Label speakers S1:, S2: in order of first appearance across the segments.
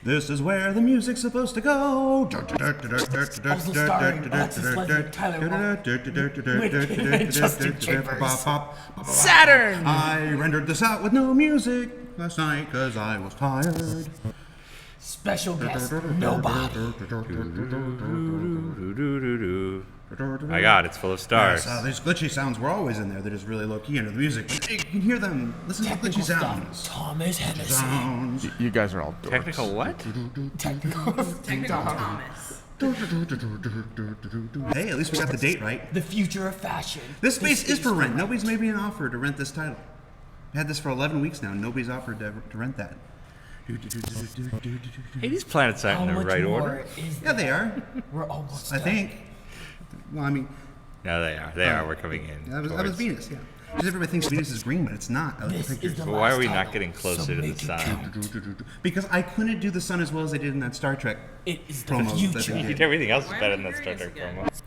S1: This is where the music's supposed to go.
S2: Also starring Alexis Leslie, Tyler with Justin Chambers. Saturn!
S1: I rendered this out with no music last night because I was tired.
S2: Special guest, nobody.
S3: My God, it's full of stars.
S1: Yes, these glitchy sounds were always in there. They're just really low key under the music. But you can hear them. Listen to the glitchy sounds.
S2: Thomas Hennessy.
S1: Sounds.
S4: You guys are all dorks.
S3: Technical what?
S2: Technical
S5: Thomas.
S1: Hey, at least we got the date right.
S2: The future of fashion.
S1: This space is for rent. Nobody's made me an offer to rent this title. I've had this for 11 weeks now. Nobody's offered to rent that.
S3: Hey, these planets aren't
S2: How
S3: in the
S2: much
S3: right
S2: more
S3: order.
S2: is
S1: Yeah, they are.
S2: We're almost
S1: I
S2: done.
S1: think. Well, I mean,
S3: No, they are. They are. We're coming in.
S1: that was
S3: towards-
S1: Venus, yeah. Because everybody thinks Venus is green, but it's not. I like the
S2: This
S1: pictures.
S2: is the
S3: But why
S2: last
S3: are we not
S2: title,
S3: getting closer
S2: so
S3: to the
S2: make it
S3: sun?
S2: count.
S1: Because I couldn't do the sun as well as I did in that Star Trek
S2: It is the
S1: promo.
S2: future.
S1: That they did.
S3: Everything else is
S5: Why
S3: better
S5: are
S3: than
S5: we
S3: that Star
S5: hearing
S3: Trek
S5: this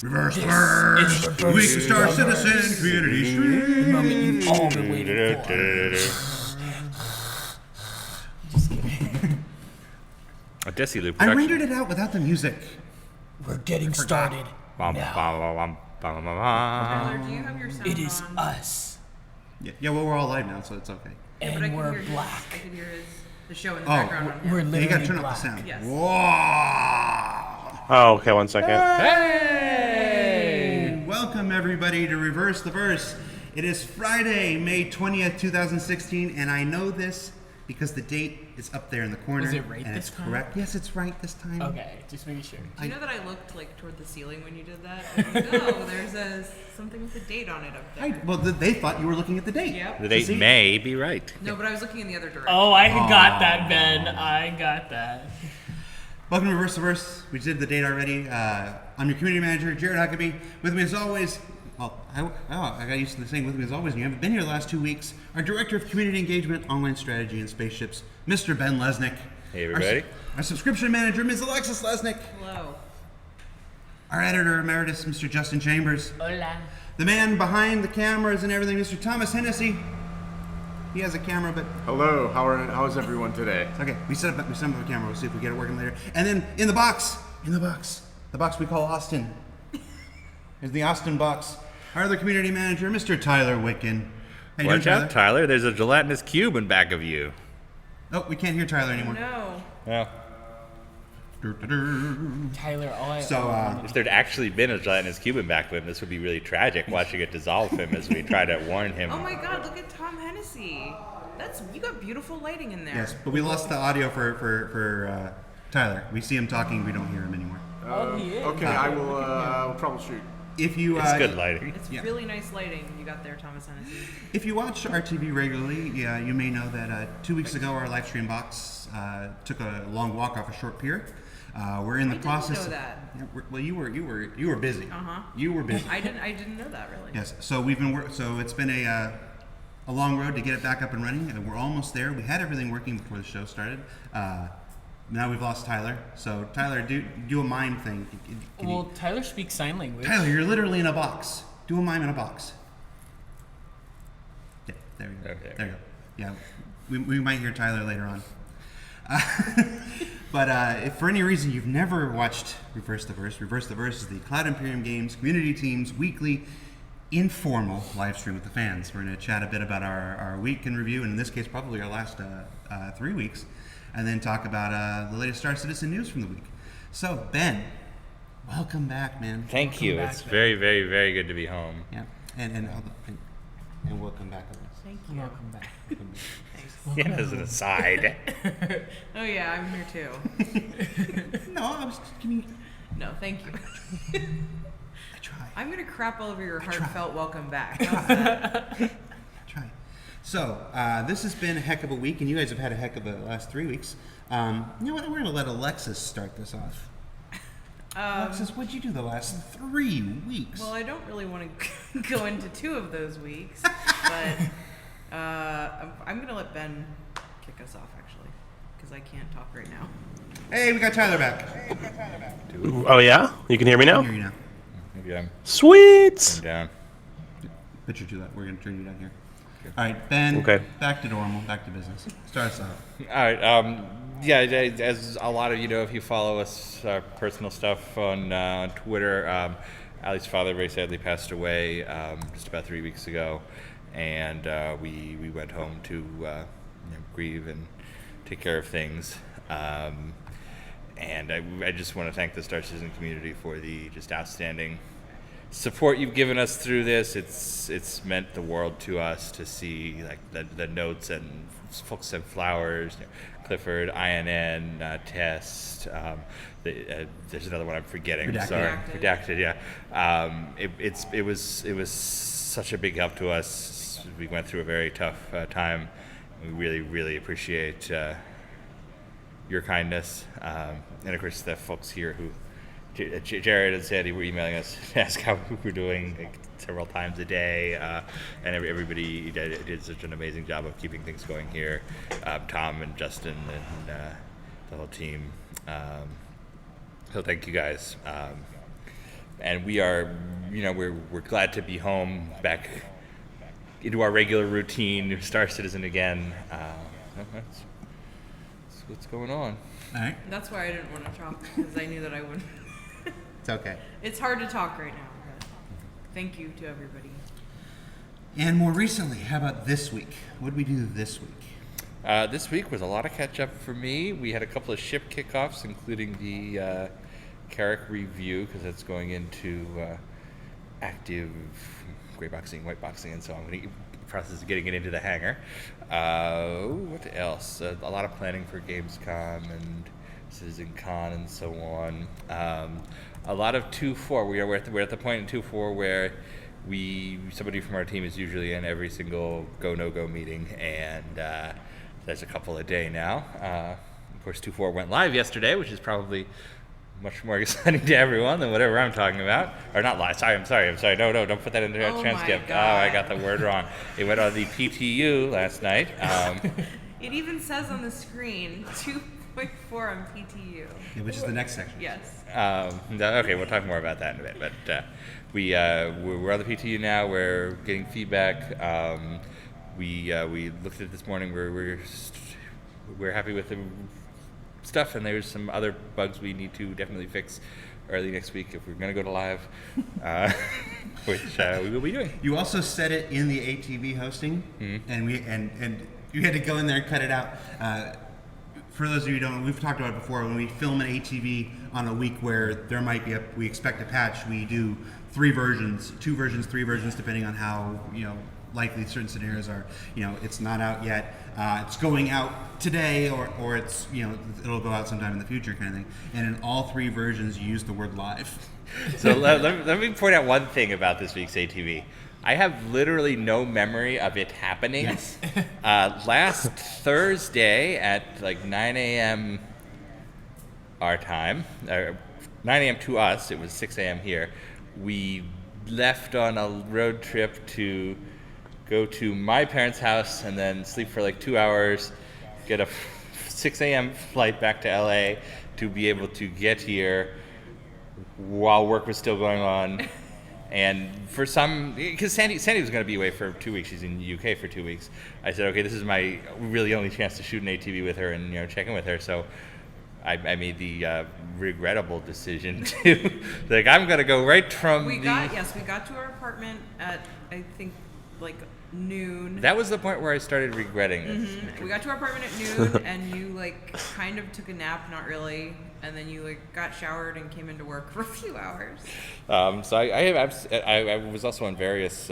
S3: promo.
S1: Reverse
S2: This
S1: verse.
S2: is the
S1: Weekly Star Citizen Community
S2: The
S1: Stream.
S2: moment you've all been waiting for.
S3: A Desilu
S1: I
S3: production.
S1: rendered it out without the music.
S2: We're getting started
S3: Bum,
S2: now.
S3: bum, bum, bum, bum, bum,
S5: Tyler,
S3: bum.
S5: do you have your sound
S2: It is
S5: on?
S2: us,
S1: Yeah, well, we're all live now, so it's okay.
S5: But I
S2: and
S5: can
S2: we're
S5: hear
S2: black.
S5: I can hear the show in the
S1: Oh,
S5: background. on
S2: We're
S5: him.
S1: Yeah, you
S2: literally
S1: gotta turn
S2: black.
S1: up the sound.
S5: Yes.
S1: Whoa!
S4: Oh, okay, 1 second.
S3: Hey!
S1: Welcome, everybody, to Reverse the Verse. It is Friday, May 20th, 2016, and I know this because the date is up there in the corner.
S2: Is it right
S1: and
S2: this
S1: it's
S2: time?
S1: correct. Yes, it's right this time.
S2: Okay, just making sure.
S5: Do you know that I looked like toward the ceiling when you did that? I was like, oh, there's something with a date on it up there.
S1: Well, they thought you were looking at the date.
S5: Yep.
S3: The date
S1: See?
S3: may be right.
S5: No, but I was looking in the other direction.
S2: Oh, I got that, Ben. I got that.
S1: Welcome to Reverse the Verse. We did the date already. I'm your community manager, Jared Huckabee. With me as always, I got used to saying with me as always, and you haven't been here the last 2 weeks, our Director of Community Engagement, Online Strategy, and Spaceships, Mr. Ben Lesnick.
S3: Hey, everybody.
S1: Our subscription manager, Ms. Alexis Lesnick.
S5: Hello.
S1: Our editor emeritus, Mr. Justin Chambers.
S2: Hola.
S1: The man behind the cameras and everything, Mr. Thomas Hennessy. He has a camera, but
S4: Hello, how is everyone today?
S1: okay, we set up a camera. We'll see if we get it working later. And then in the box the box we call Austin. Is the Austin box. Our other community manager, Mr. Tyler Wicken. How you
S3: Watch
S1: doing,
S3: out, Tyler. There's a gelatinous cube in back of you.
S1: Oh, we can't hear Tyler anymore.
S5: No.
S3: Well,
S2: Tyler, all I
S1: So,
S3: if there'd actually been a gelatinous cube in back of him, this would be really tragic watching it dissolve him as we try to warn him.
S5: Oh my God! Look at Tom Hennessy. You got beautiful lighting in there.
S1: yes, but we lost the audio for Tyler. We see him talking, we don't hear him anymore.
S2: Oh, he is.
S4: Okay, I will troubleshoot.
S1: If you
S3: It's good lighting.
S5: It's
S1: Yeah.
S5: really nice lighting you got there, Thomas Hennessy.
S1: If you watch RTV regularly, yeah, you may know that 2 weeks ago our live stream box took a long walk off a short pier. We're in the
S5: I didn't
S1: process.
S5: know that.
S1: Well, you were busy.
S5: Uh-huh.
S1: You were busy.
S5: I didn't know that really.
S1: Yes. So we've been so it's been a long road to get it back up and running, and we're almost there. We had everything working before the show started. Now we've lost Tyler. So Tyler, do a mime thing. Can you-
S2: Well, Tyler speaks sign language.
S1: Tyler, you're literally in a box. Do a mime in a box. Yeah, there you go.
S3: Okay.
S1: There you go. Yeah, we might hear Tyler later on. But if for any reason you've never watched Reverse the Verse is the Cloud Imperium Games community team's weekly informal live stream with the fans. We're going to chat a bit about our week in review, and in this case, probably our last 3 weeks, and then talk about the latest Star Citizen news from the week. So, Ben, welcome back, man.
S3: Thank you.
S2: back,
S3: It's
S2: Ben.
S3: very, very, very good to be home.
S1: Yeah, and welcome back.
S5: Thank you.
S2: Welcome back.
S3: Yeah, as an aside.
S5: Oh yeah, I'm here too.
S1: No, I was just giving.
S5: No, thank you.
S1: I try.
S5: I'm gonna crap all over your
S1: tried.
S5: heartfelt welcome back.
S1: Try. So, this has been a heck of a week, and you guys have had a heck of a last 3 weeks. You know what? We're going to let Alexis start this off. Alexis, what'd you do the last 3 weeks?
S5: Well, I don't really want to go into 2 of those weeks, but I'm going to let Ben kick us off, actually, because I can't talk right now.
S1: Hey, we got Tyler back.
S4: Oh yeah, you can hear me
S1: I
S4: now.
S1: can hear you now.
S3: Maybe I'm
S4: Sweet.
S3: down.
S1: Put your 2 that. We're going to turn you down here. All right, Ben.
S4: Okay.
S1: Back to normal. Back to business. Start us off.
S3: All right. Yeah, as a lot of you know, if you follow us, our personal stuff on Twitter, Ali's father very sadly passed away just about 3 weeks ago, and we went home to grieve and take care of things. And I just want to thank the Star Citizen community for the just outstanding support you've given us through this. It's meant the world to us to see like the notes, and folks sent flowers. Clifford, INN, Test. There's another one I'm forgetting.
S1: Redacted.
S3: Sorry, redacted. Yeah. It was such a big help to us. We went through a very tough time. We really appreciate your kindness, and of course the folks here who. Jared and Sandy were emailing us to ask how we were doing like, several times a day, and everybody did such an amazing job of keeping things going here. Tom and Justin and the whole team. So thank you guys. And we are, we're glad to be home, back into our regular routine, Star Citizen again. That's what's going on.
S1: All right.
S5: That's why I didn't want to talk, because I knew that I wouldn't.
S1: It's okay.
S5: It's hard to talk right now, but thank you to everybody.
S1: And more recently, how about this week? What did we do this week?
S3: This week was a lot of catch up for me. We had a couple of ship kickoffs, including the Carrick review, because that's going into active gray boxing, white boxing, and so I'm going to process of getting it into the hangar. What else? A lot of planning for Gamescom and CitizenCon and so on. A lot of 2-4. We're at the point in 2-4 where somebody from our team is usually in every single go no go meeting, and there's a couple a day now. Of course, 2-4 went live yesterday, which is probably much more exciting to everyone than whatever I'm talking about. Or not live. I'm sorry. No, don't put that into the
S5: Oh
S3: transcript.
S5: my
S3: Oh, I
S5: God.
S3: got the word wrong. It went on the PTU last night.
S5: It even says on the screen 2.4 on PTU.
S1: Yeah, which is the next section.
S5: Yes.
S3: Okay, we'll talk more about that in a bit. But we're on the PTU now. We're getting feedback. We looked at it this morning. We're happy with the stuff, and there's some other bugs we need to definitely fix early next week if we're going to go to live, which we will be doing.
S1: You also said it in the ATV hosting, and and you had to go in there and cut it out. For those of you who don't, we've talked about it before. When we film an ATV on a week where there might be we expect a patch, we do 3 versions, 2 versions, 3 versions, depending on how likely certain scenarios are. It's not out yet. It's going out today, or it's it'll go out sometime in the future, kind of thing. And in all 3 versions, you use the word live.
S3: So let me point out one thing about this week's ATV. I have literally no memory of it happening.
S1: Yes.
S3: Last Thursday at like 9 a.m. our time, or 9 a.m. to us, it was 6 a.m. here, we left on a road trip to go to my parents' house and then sleep for like 2 hours, get a 6 a.m. flight back to LA to be able to get here while work was still going on. And for some, because Sandy was going to be away for 2 weeks. She's in the UK for 2 weeks. I said, okay, this is my really only chance to shoot an ATV with her and check in with her. So I made the regrettable decision to I'm going to go right from
S5: We got to our apartment at I think like noon.
S3: That was the point where I started regretting it.
S5: We got to our apartment at noon, and you like kind of took a nap, not really, and then you like got showered and came into work for a few hours.
S3: So I was also on various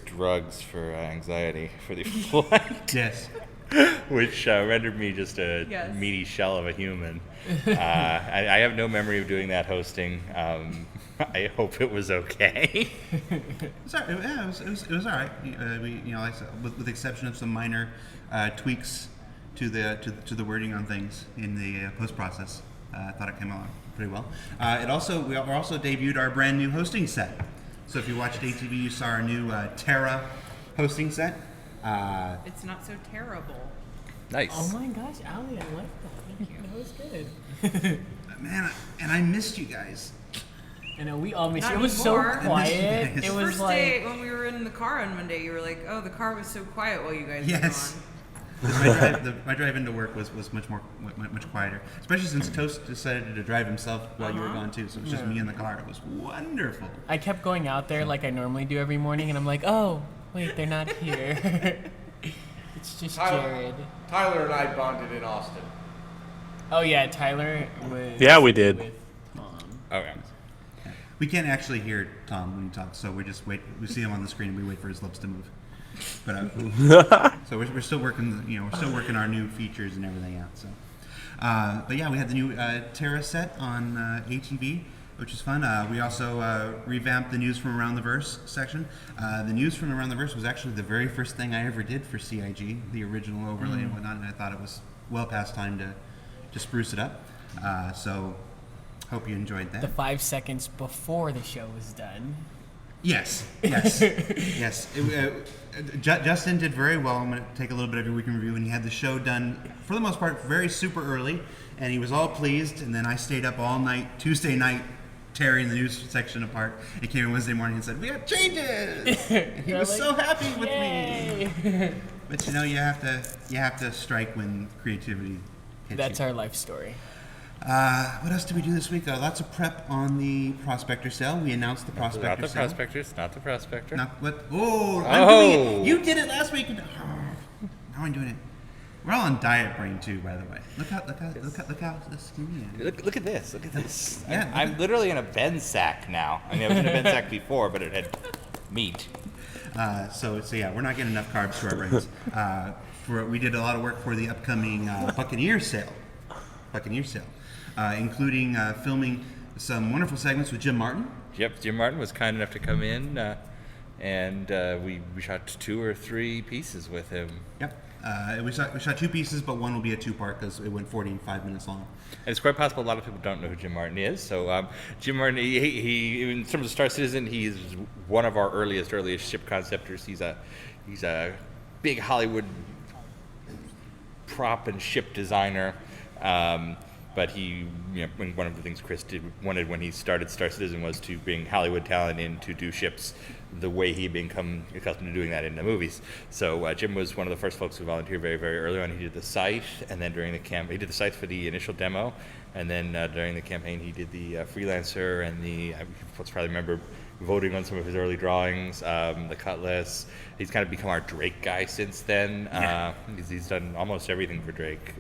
S3: drugs for anxiety for the flight,
S1: Yes.
S3: which rendered me just a
S5: Yes.
S3: meaty shell of a human. I have no memory of doing that hosting. I hope it was okay.
S1: It's all right. Yeah, it was all right. We, like I said, with the exception of some minor tweaks the wording on things in the post process. I thought it came out pretty well. We also debuted our brand new hosting set. So if you watched ATV, you saw our new Terra hosting set.
S5: It's not so terrible.
S3: Nice.
S2: Oh my gosh, Ali, I like that. Thank you. That was good.
S1: Man, and I missed you guys.
S2: I know we all missed
S5: Not
S2: you. It was so
S5: anymore.
S2: quiet.
S1: I missed you
S2: It
S1: guys.
S2: was
S5: First
S2: like
S5: day when we were in the car on Monday, you were like, "Oh, the car was so quiet while you guys
S1: Yes.
S5: were
S1: My drive into work was much quieter, especially since Toast decided to drive himself while you were gone too. So it was just me in the car. It was wonderful.
S2: I kept going out there like I normally do every morning, and I'm like, oh wait, they're not here. It's just Jared.
S6: Tyler and I bonded in Austin.
S2: Oh yeah, Tyler was.
S4: Yeah, we did.
S2: With Tom.
S3: Okay.
S1: We can't actually hear Tom when he talks, so we just wait. We see him on the screen, and we wait for his lips to move. But so we're still working. We're still working our new features and everything out. So, but yeah, we had the new Terra set on ATV, which is fun. We also revamped the News from Around the Verse section. The News from Around the Verse was actually the very first thing I ever did for CIG, the original overlay and whatnot, and I thought it was well past time to spruce it up. So, hope you enjoyed that.
S2: The 5 seconds before the show was done.
S1: Yes. Justin did very well. I'm going to take a little bit of your week in review, and he had the show done, for the most part, very super early, and he was all pleased, and then I stayed up all night, Tuesday night, tearing the news section apart. He came in Wednesday morning and said, "We got changes!" And he was so happy with me.
S2: Yay!
S1: But you have to strike when creativity hits
S2: That's
S1: you.
S2: our life story.
S1: What else did we do this week? Lots of prep on the Prospector sale. We announced the Prospector
S3: Not the
S1: sale.
S3: prospectors. Not the prospector.
S1: Not what? Oh, I'm doing it. You did it last week. Now I'm doing it. We're all on diet brain too, by the way. Look how skinny I am.
S3: Look at this. Look at this.
S1: Yeah,
S3: I'm literally in a Ben sack now. I mean, I was in a Ben sack before, but it had meat.
S1: So yeah, we're not getting enough carbs to our brains. We did a lot of work for the upcoming Buccaneer sale, including filming some wonderful segments with Jim Martin.
S3: Yep, Jim Martin was kind enough to come in, and we shot 2 or 3 pieces with him.
S1: Yep. We shot 2 pieces, but one will be a 2-part because it went 45 minutes long.
S3: And it's quite possible a lot of people don't know who Jim Martin is. So Jim Martin, he in terms of Star Citizen, he's one of our earliest ship conceptors. He's a big Hollywood prop and ship designer. But one of the things Chris wanted when he started Star Citizen was to bring Hollywood talent in to do ships the way he'd become accustomed to doing that in the movies. So Jim was one of the first folks who volunteered very, very early on. He did the site, and then during the he did the site for the initial demo, and then during the campaign he did the freelancer and the, folks probably remember voting on some of his early drawings, the Cutlass. He's kind of become our Drake guy since then. He's done almost everything for Drake.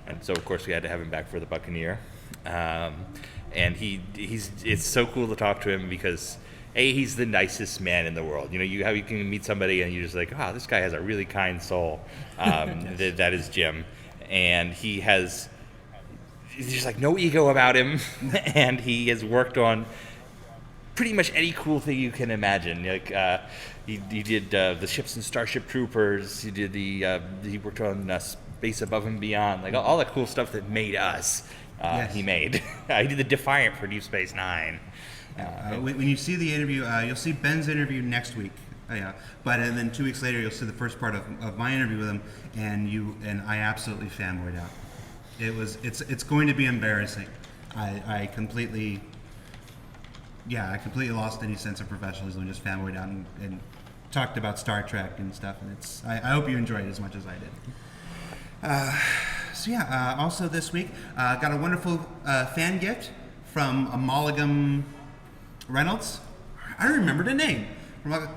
S3: And so, of course, we had to have him back for the Buccaneer. And it's so cool to talk to him because, A, he's the nicest man in the world. You can meet somebody and you're just like, wow, this guy has a really kind soul. That is Jim. And he's just like no ego about him. And he has worked on pretty much any cool thing you can imagine. Like he did the ships and Starship Troopers. He worked on Space Above and Beyond, like all the cool stuff that made us.
S1: Yes.
S3: He made. He did the Defiant for Deep Space Nine.
S1: When you see the interview, you'll see Ben's interview next week. And then 2 weeks later, you'll see the first part of my interview with him, and I absolutely fanboyed out. It's going to be embarrassing. I completely lost any sense of professionalism and just fanboyed out and talked about Star Trek and stuff. And I hope you enjoyed it as much as I did. Also this week, got a wonderful fan gift from Amalgam Reynolds. I don't remember the name.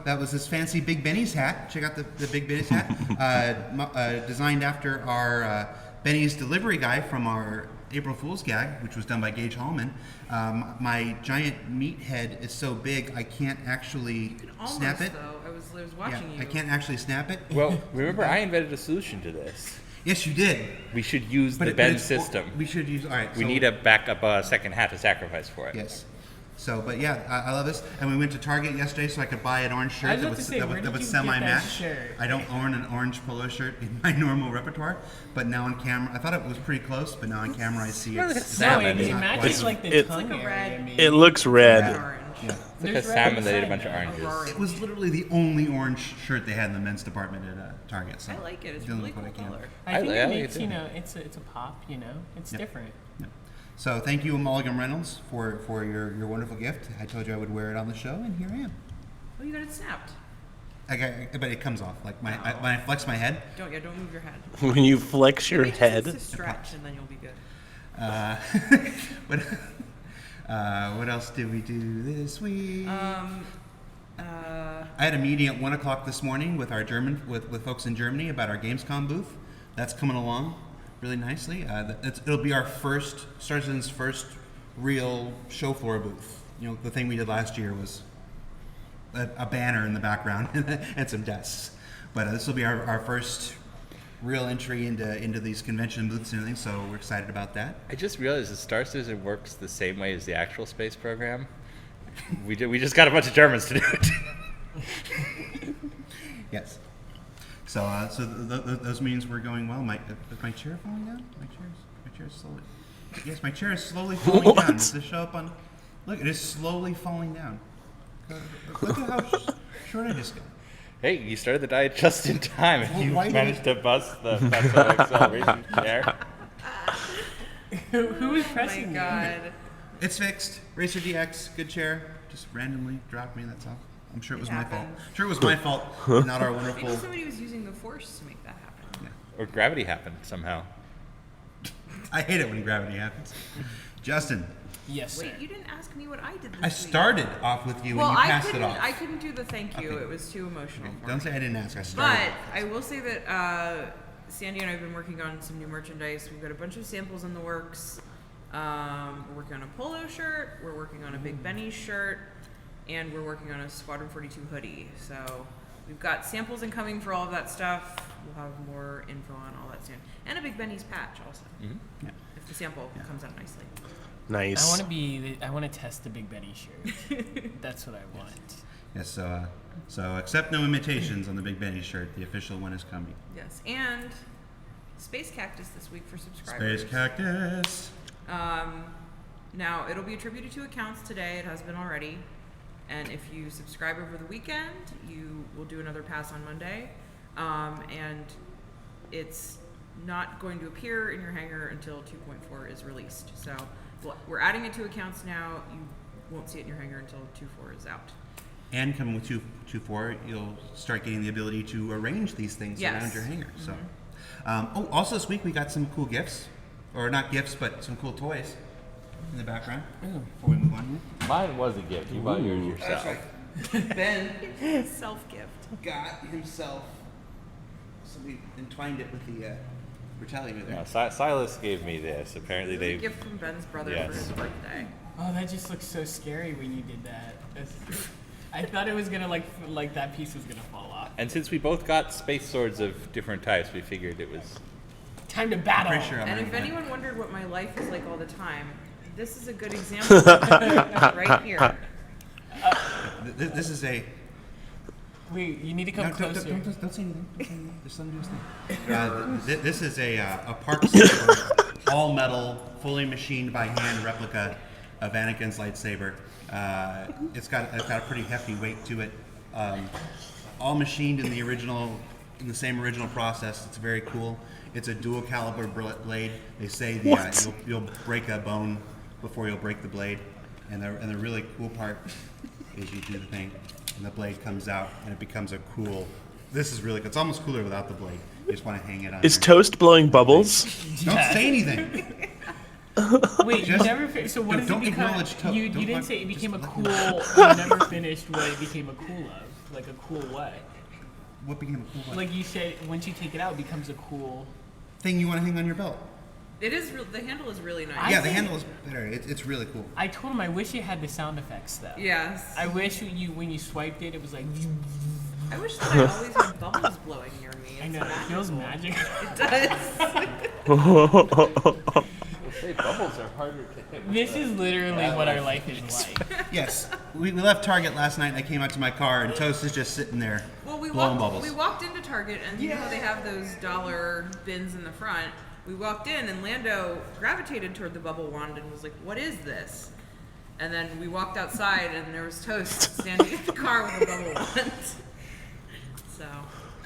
S1: That was this fancy Big Benny's hat. Check out the Big Benny's hat. Designed after our Benny's delivery guy from our April Fool's gag, which was done by Gage Hallman. My giant meat head is so big I can't actually snap it.
S5: Though. I was watching you.
S1: I can't actually snap it.
S3: Well, remember, I invented a solution to this.
S1: Yes, you did.
S3: We should use the Ben system.
S1: We should use. All right.
S3: We need a backup second hat to sacrifice for it.
S1: Yes. So, but yeah, I love this. And we went to Target yesterday so I could buy an orange
S2: I
S1: shirt
S2: was about to say, where did you get that
S1: semi-match.
S2: shirt?
S1: I don't own an orange polo shirt in my normal repertoire, but now on camera, I thought it was pretty close, but now on camera I see it's
S2: No,
S3: Salmon.
S2: it
S1: not
S2: matches
S1: quite.
S2: like the
S4: It-
S2: tongue
S5: Like a
S2: area.
S5: red-
S2: Maybe.
S4: It looks red.
S5: Orange.
S1: Yeah.
S3: It's like a
S2: There's red
S3: salmon that ate a
S2: inside
S3: bunch of
S2: there.
S3: oranges.
S5: Orange.
S1: It was literally the only orange shirt they had in the men's department at Target. So
S5: I like it. It's
S1: dealing
S5: really
S1: with what
S5: cool
S1: I can.
S5: color.
S2: I think
S3: I
S2: it
S3: like it
S2: makes,
S3: too.
S2: it's a pop, it's
S1: Yep.
S2: different.
S1: Yeah. So thank you, Mulligan Reynolds, for your wonderful gift. I told you I would wear it on the show, and here I am.
S5: Oh, you got it snapped.
S1: But it comes off like when I flex my head.
S5: Don't move your head.
S4: When you flex your
S5: Maybe just needs
S4: head.
S5: to stretch, and then you'll be good.
S1: What else did we do this week?
S5: Um,
S1: I had a meeting at 1 o'clock this morning with our with folks in Germany about our Gamescom booth. That's coming along really nicely. It'll be our Star-Citizen's first real show floor booth. The thing we did last year was a banner in the background and some desks. But this will be our first real entry into these convention booths and everything. So we're excited about that.
S3: I just realized that Star Citizen works the same way as the actual space program. We just got a bunch of Germans to do it.
S1: Yes. So those meetings were going well. Is my chair falling down? My chair is slowly. Yes, my chair is slowly falling
S4: What?
S1: down. Does this show up on? Look, it is slowly falling down. Look at how short I just got.
S3: Hey, you started the diet just in time, and
S1: Well,
S3: you
S1: why did
S3: managed to bust the Fatso acceleration chair.
S2: Who is
S5: oh my
S2: pressing you?
S5: god.
S1: It's fixed. Racer DX, good chair. Just randomly dropped me. That's all. I'm sure it was my fault.
S5: happens.
S1: Sure it was my fault, not our
S5: Maybe
S1: wonderful.
S5: somebody was using the force to make that happen.
S3: Or gravity happened somehow.
S1: I hate it when gravity happens. Justin,
S2: Yes, sir.
S5: Wait, you didn't ask me what I did this
S1: I
S5: week.
S1: started off with you
S5: Well,
S1: and you
S5: I
S1: passed it
S5: couldn't.
S1: off.
S5: I couldn't do the thank you.
S1: Okay.
S5: It was too emotional. For
S1: Don't
S5: me.
S1: say I didn't ask. I started.
S5: But I will say that Sandy and I have been working on some new merchandise. We've got a bunch of samples in the works. We're working on a polo shirt. We're working on a Big Benny shirt, and we're working on a Squadron 42 hoodie. So we've got samples incoming for all of that stuff. We'll have more info on all that soon, and a Big Benny's patch also,
S1: Yeah.
S5: if the sample comes out nicely.
S4: Nice.
S2: I want to test the Big Betty shirt. That's what I want.
S1: Yes, so accept no imitations on the Big Benny shirt. The official one is coming.
S5: Yes, and Space Cactus this week for subscribers.
S1: Space Cactus.
S5: Now, it'll be attributed to accounts today. It has been already. And if you subscribe over the weekend, you will do another pass on Monday. And it's not going to appear in your hangar until 2.4 is released. So we're adding it to accounts now. You won't see it in your hangar until 2.4 is out.
S1: And coming with 2.4, you'll start getting the ability to arrange these things
S5: Yes.
S1: around your hangar. So, also this week we got some cool gifts, or not gifts, but some cool toys in the background. Before we move on here.
S3: Mine was a gift. You bought yours yourself.
S1: Ben
S5: Self-gift.
S1: got himself. Somebody entwined it with the retaliator there.
S3: No, Silas gave me this. Apparently
S5: It was a
S3: they.
S5: gift from Ben's brother
S3: Yes.
S5: for his birthday.
S2: Oh, that just looks so scary when you did that. I thought it was gonna like that piece was gonna fall off.
S3: And since we both got space swords of different types, we figured it was.
S2: Time to battle.
S1: Pretty sure I'm
S5: And if
S1: already-
S5: anyone wondered what my life is like all the time, this is a good example of it right here.
S1: This is a.
S2: Wait, you need to come
S1: No,
S2: closer.
S1: don't say anything. Don't say anything. Just let him do his thing. This is a Park Saber, all metal, fully machined by hand replica of Anakin's lightsaber. It's got a pretty hefty weight to it. All machined in the same original process. It's very cool. It's a dual caliber blade. They say you'll break a bone before you'll break the blade. And the really cool part is you do the thing, and the blade comes out, and it becomes a cool. This is really. It's almost cooler without the blade. You just want to hang it on.
S4: Is
S1: there.
S4: Toast blowing bubbles?
S1: Don't say anything.
S2: Wait, you
S1: Just-
S2: never. So what does
S1: don't
S2: it become?
S1: acknowledge Toad.
S2: You
S1: Don't
S2: didn't
S1: let-
S2: say it became a
S1: just
S2: cool.
S1: let
S2: You never finished what it became a cool of. Like a cool what?
S1: What became a cool one?
S2: Like you said, once you take it out, it becomes a cool.
S1: Thing you want to hang on your belt.
S5: It is. The handle is really nice.
S2: I
S1: Yeah, the
S2: think-
S1: handle is better. It's really cool.
S2: I told him I wish it had the sound effects though.
S5: Yes.
S2: I wish when you swiped it, it was like.
S5: I wish that I always had bubbles blowing near me.
S2: I
S5: It's
S2: know it feels magical.
S5: It does.
S3: Hey, bubbles are harder to hit.
S2: This is literally what our life is like.
S1: Yes, we left Target last night. And I came out to my car, and Toast is just sitting there
S5: Well, we
S1: blowing
S5: walked.
S1: bubbles.
S5: We walked into Target, and you know how they have those dollar bins in the front. We walked in, and Lando gravitated toward the bubble wand and was like, "What is this?" And then we walked outside, and there was Toast standing in the car with a bubble wand. So,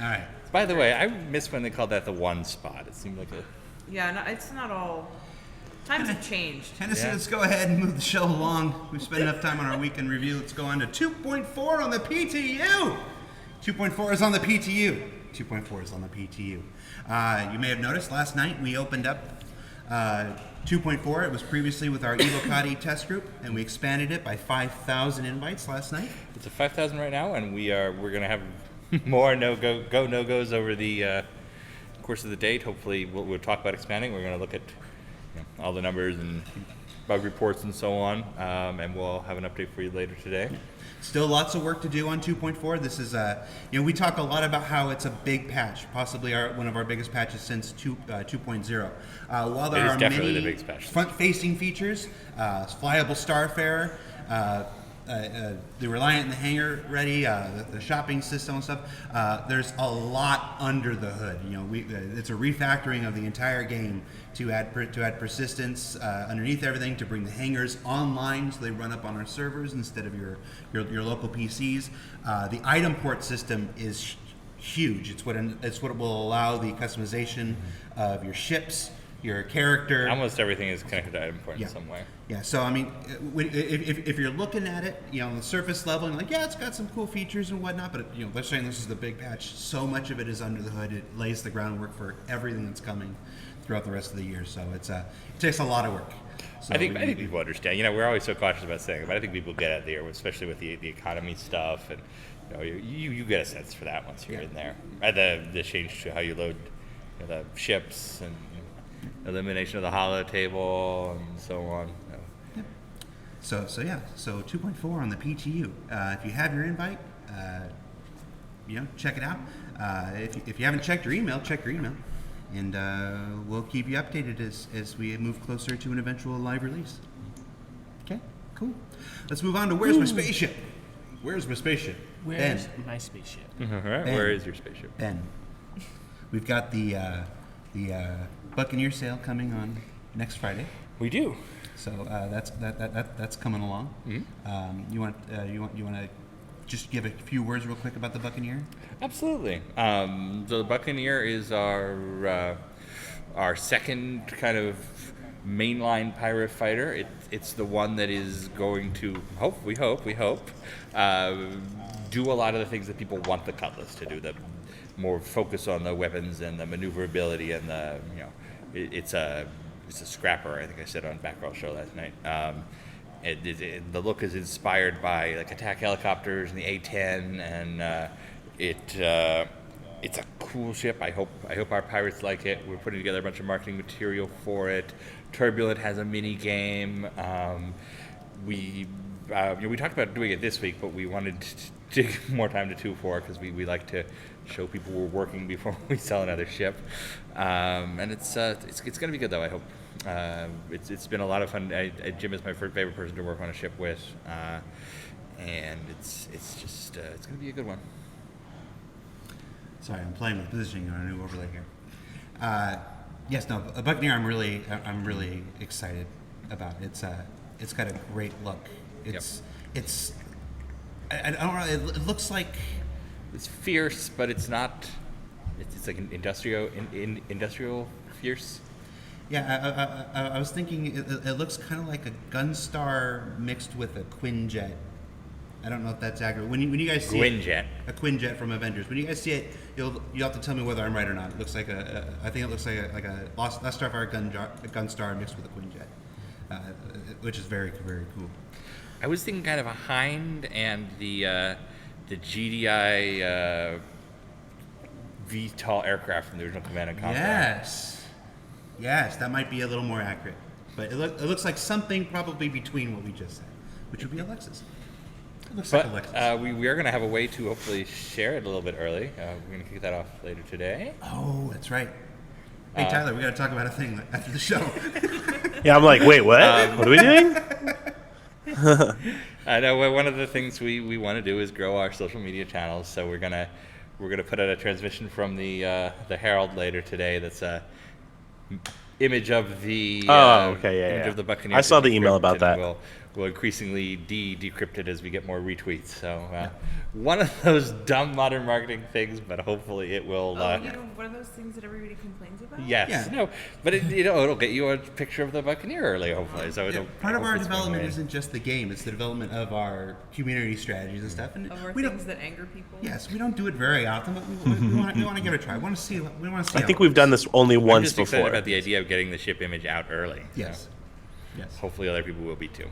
S1: All right.
S3: By the way, I miss when they called that the one spot. It seemed like a
S5: yeah, no, it's not all. Times have changed.
S1: Tennessee,
S3: Yeah.
S1: let's go ahead and move the show along. We've spent enough time on our weekend review. Let's go on to 2.4 on the PTU. 2.4 is on the PTU. 2.4 is on the PTU. You may have noticed last night we opened up 2.4. It was previously with our Evocati test group, and we expanded it by 5,000 invites last night.
S3: It's a 5,000 right now, and we're gonna have more no goes over the course of the date. Hopefully, we'll talk about expanding. We're gonna look at all the numbers and bug reports and so on, and we'll have an update for you later today.
S1: Still lots of work to do on 2.4. This is, we talk a lot about how it's a big patch, possibly one of our biggest patches since 2.0. While there
S3: It is
S1: are
S3: definitely
S1: many
S3: the biggest patch.
S1: front-facing features, flyable Starfarer, the Reliant and the Hangar ready, the shopping system and stuff. There's a lot under the hood. It's a refactoring of the entire game to add persistence underneath everything, to bring the hangars online so they run up on our servers instead of your local PCs. The item port system is huge. It's what will allow the customization of your ships, your character.
S3: Almost everything is connected to item port
S1: Yeah.
S3: in some way.
S1: Yeah, so I mean, if you're looking at it, on the surface level, and like, yeah, it's got some cool features and whatnot, but they're saying this is the big patch. So much of it is under the hood. It lays the groundwork for everything that's coming throughout the rest of the year. So it takes a lot of work. So
S3: I think people understand. We're always so cautious about saying it, but I think people get it there, especially with the economy stuff, and you get a sense for that once you're in there. The change to how you load the ships and elimination of the holo table and so on.
S1: So 2.4 on the PTU. If you have your invite, check it out. If you haven't checked your email, check your email, and we'll keep you updated as we move closer to an eventual live release. Okay, cool. Let's move on to Where's My Spaceship? Where's my spaceship?
S2: Where's
S1: Ben.
S2: my spaceship?
S3: All right, where is your spaceship?
S1: Ben. We've got the Buccaneer sale coming on next Friday.
S3: We do.
S1: So that's coming along.
S3: Mm-hmm.
S1: You want to just give a few words real quick about the Buccaneer?
S3: Absolutely. So the Buccaneer is our second kind of mainline pirate fighter. It's the one that is going to we hope do a lot of the things that people want the Cutlass to do. The more focus on the weapons and the maneuverability and the it's a scrapper. I think I said on Backroll Show last night. The look is inspired by like attack helicopters and the A-10, and it's a cool ship. I hope our pirates like it. We're putting together a bunch of marketing material for it. Turbulent has a mini game. We talked about doing it this week, but we wanted to give more time to 2.4 because we like to show people we're working before we sell another ship. And it's going to be good though. I hope. It's been a lot of fun. Jim is my favorite person to work on a ship with, and it's going to be a good one.
S1: Sorry, I'm playing with positioning on a new overlay here. Yes, no, a Buccaneer. I'm really excited about. It's got a great look. I don't know. It looks like
S3: It's fierce, but it's not. It's like an industrial fierce.
S1: Yeah, I was thinking it looks kind of like a Gunstar mixed with a Quinjet. I don't know if that's accurate. When you guys see
S3: Quinjet.
S1: a Quinjet from Avengers, when you guys see it, you'll have to tell me whether I'm right or not. It looks like I think it looks like a Last Starfire Gunstar mixed with a Quinjet, which is very, very cool.
S3: I was thinking kind of a Hind and the GDI VTOL aircraft from the original Command and Conquer.
S1: Yes, that might be a little more accurate. But it looks like something probably between what we just said, which would be Alexis. It looks like Alexis.
S3: But we are going to have a way to hopefully share it a little bit early. We're going to kick that off later today.
S1: Oh, that's right. Hey Tyler, we got to talk about a thing after the show.
S4: Yeah, I'm like, wait, what? What are we doing?
S3: I know one of the things we want to do is grow our social media channels. So we're gonna put out a transmission from the Herald later today. That's a image of the image of the Buccaneers.
S4: I saw the email about that.
S3: We'll increasingly decrypt it as we get more retweets. So one of those dumb modern marketing things, but hopefully it will.
S5: One of those things that everybody complains about.
S3: Yes.
S1: Yeah.
S3: No. But it'll get you a picture of the Buccaneer early, hopefully. So
S1: Part of our
S3: hopefully
S1: development
S3: away.
S1: isn't just the game; it's the development of our community strategies and stuff. And
S5: Of our
S1: we don't.
S5: things that anger people.
S1: Yes, we don't do it very often, but we want to give it a try. We want to see. We want to see.
S4: I
S1: how
S4: think
S1: it
S4: we've done
S1: works.
S4: this only
S3: I'm
S4: once
S3: just excited
S4: before.
S3: about the idea of getting the ship image out early.
S1: Yes.
S3: So
S1: Yes.
S3: hopefully other people will be too.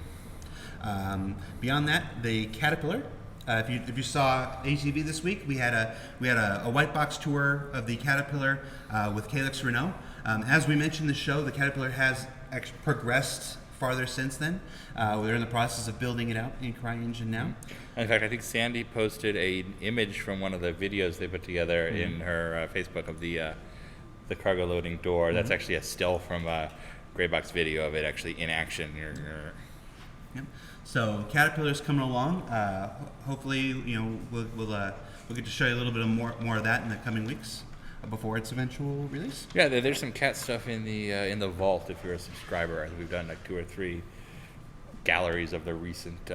S1: Beyond that, the Caterpillar. If you saw ATV this week, we had a white box tour of the Caterpillar with Calyx Renault. As we mentioned in the show, the Caterpillar has progressed farther since then. We're in the process of building it out in CryEngine now.
S3: In fact, I think Sandy posted an image from one of the videos they put together in her Facebook of the cargo loading door. That's actually a still from a Greybox video of it actually in action.
S1: Yep. So Caterpillar's coming along. Hopefully, we'll get to show you a little bit of more of that in the coming weeks before its eventual release.
S3: Yeah, there's some cat stuff in the vault if you're a subscriber. I think we've done like 2 or 3 galleries of the recent.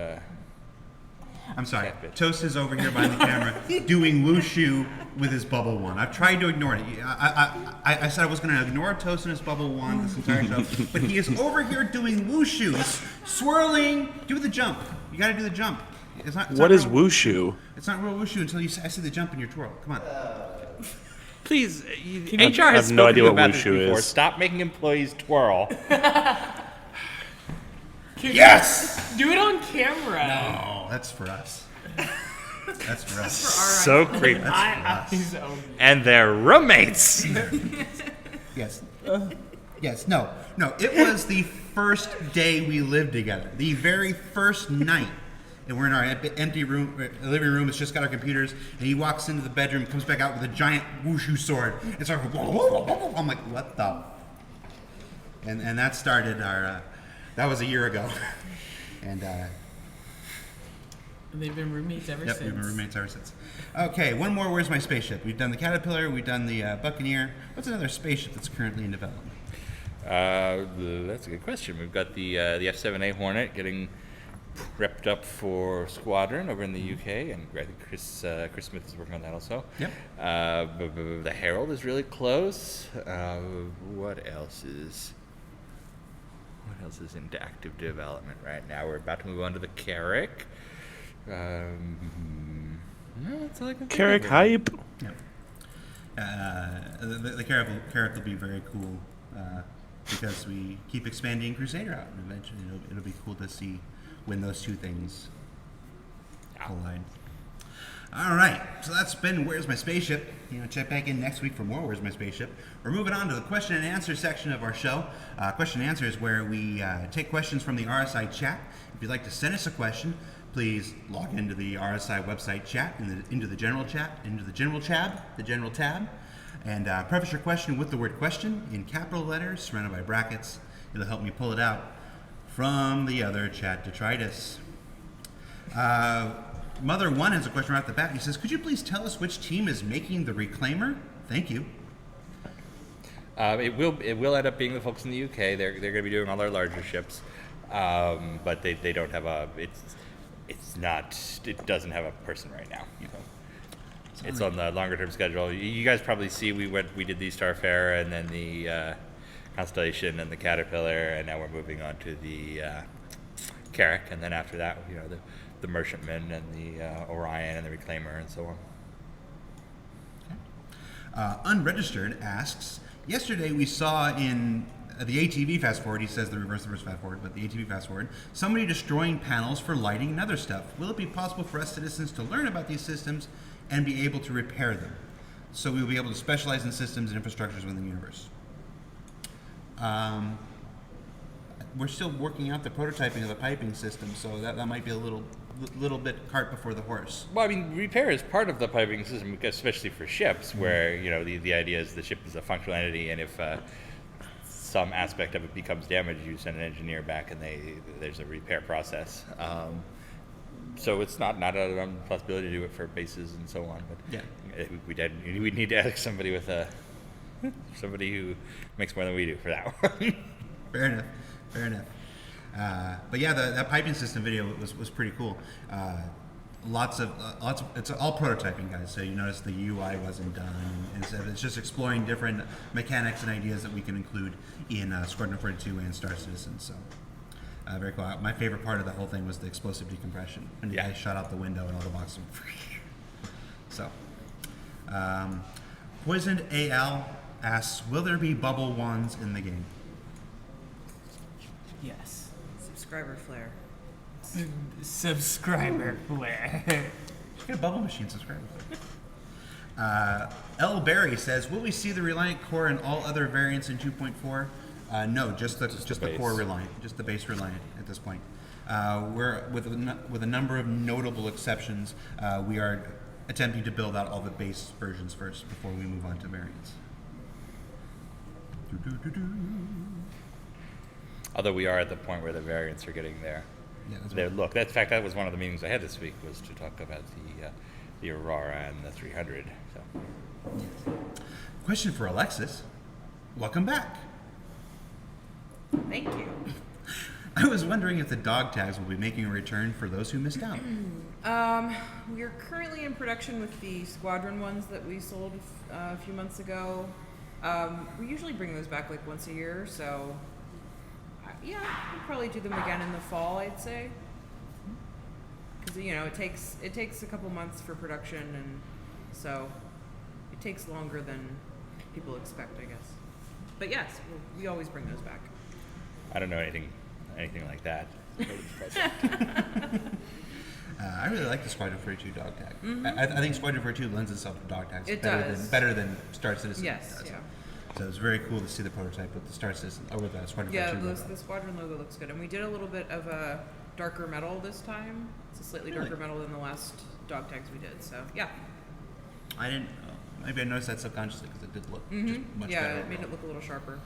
S1: I'm sorry.
S3: Cat bit.
S1: Toast is over here behind the camera doing wushu with his bubble wand. I've tried to ignore it. I said I was going to ignore Toast and his bubble wand this entire show, but he is over here doing wushu, swirling. Do the jump. You got to do the jump.
S4: What is wushu?
S1: It's not real wushu until I see the jump in your twirl. Come on.
S3: Please, HR
S4: I
S3: has
S4: have no idea what
S3: about this
S4: wushu
S3: before.
S4: is.
S3: Stop making employees twirl.
S1: Yes.
S2: Do it on camera.
S1: Oh, that's for us. That's for us.
S3: So creepy.
S2: He's over.
S3: And they're roommates.
S1: Yes. Yes. No. It was the first day we lived together. The very first night. And we're in our empty room, living room. It's just got our computers. And he walks into the bedroom, comes back out with a giant wushu sword. It's like, I'm like, what the? And that started our. That was a year ago. And
S2: They've been roommates ever
S1: yep,
S2: since.
S1: we've been roommates ever since. Okay, one more. Where's my spaceship? We've done the Caterpillar. We've done the Buccaneer. What's another spaceship that's currently in development?
S3: That's a good question. We've got the F-7A Hornet getting prepped up for Squadron over in the UK, and I think Chris Smith is working on that also.
S1: Yep.
S3: The Herald is really close. What else is into active development right now? We're about to move on to the Carrack. No, that's all I can think
S4: Carrick
S3: of.
S4: hype?
S1: Yep. The Carrack will be very cool because we keep expanding Crusader out, and eventually it'll be cool to see when those two things collide. All right, so that's been Where's My Spaceship? Check back in next week for more Where's My Spaceship. We're moving on to the question and answer section of our show. Question and answer is where we take questions from the RSI chat. If you'd like to send us a question, please log into the RSI website chat, into the general tab, and preface your question with the word question in capital letters surrounded by brackets. It'll help me pull it out from the other chat detritus. Mother One has a question right off the bat. He says, could you please tell us which team is making the Reclaimer? Thank you.
S3: It will end up being the folks in the UK. They're going to be doing all their larger ships, but they don't have it doesn't have a person right now. It's on the longer term schedule. You guys probably see we did the Starfarer and then the Constellation and the Caterpillar, and now we're moving on to the Carrack, and then after that, the Merchantman and the Orion and the Reclaimer and so on.
S1: Unregistered asks, yesterday we saw in the ATV fast forward, he says the reverse fast forward, but the ATV fast forward, somebody destroying panels for lighting and other stuff. Will it be possible for us citizens to learn about these systems and be able to repair them? So we will be able to specialize in systems and infrastructures within the universe. we're still working out the prototyping of the piping system, so that might be a little bit cart before the horse.
S3: Well, I mean, repair is part of the piping system, especially for ships, where the idea is the ship is a functional entity, and if some aspect of it becomes damaged, you send an engineer back, and there's a repair process. So it's not a possibility to do it for bases and so on. But
S1: Yeah.
S3: we need to ask somebody with somebody who makes more than we do for that one.
S1: Fair enough. But yeah, that piping system video was pretty cool. Lots of it's all prototyping, guys. So you notice the UI wasn't done, and so it's just exploring different mechanics and ideas that we can include in Squadron 42 and Star Citizen. So very cool. My favorite part of the whole thing was the explosive decompression when the guy shot out the window and all the boxes. So, Poisoned AL asks, will there be bubble wands in the game?
S2: Yes.
S5: Subscriber flare.
S2: Subscriber flare.
S1: Get a bubble machine subscriber. L. Barry says, will we see the Reliant core and all other variants in 2.4? No, just the core Reliant, just the base Reliant at this point. We're with a number of notable exceptions. We are attempting to build out all the base versions first before we move on to variants.
S3: Although we are at the point where the variants are getting there.
S1: Yeah, that's
S3: Their look. That was one of the meetings I had this week, was to talk about the Aurora and the 300. So.
S1: Question for Alexis. Welcome back.
S5: Thank you.
S1: I was wondering if the dog tags will be making a return for those who missed out.
S5: We are currently in production with the Squadron ones that we sold a few months ago. We usually bring those back like once a year, so yeah, we'll probably do them again in the fall, I'd say. Because it takes a couple months for production, and so it takes longer than people expect, I guess. But yes, we always bring those back.
S3: I don't know anything like that.
S1: I really like the Squadron 42 dog tag.
S5: Mm-hmm.
S1: I think Squadron 42 lends itself to dog tags
S5: It
S1: better
S5: does.
S1: than Star Citizen
S5: Yes,
S1: does.
S5: yeah.
S1: So it was very cool to see the prototype with the Star Citizen over the Squadron 42 logo.
S5: The Squadron logo looks good. And we did a little bit of a darker metal this time. It's a slightly
S1: Really?
S5: darker metal than the last dog tags we did. So, yeah.
S1: I didn't. Maybe I noticed that subconsciously because it did look just much
S5: Yeah,
S1: better.
S5: it made
S1: overall.
S5: it look a little sharper.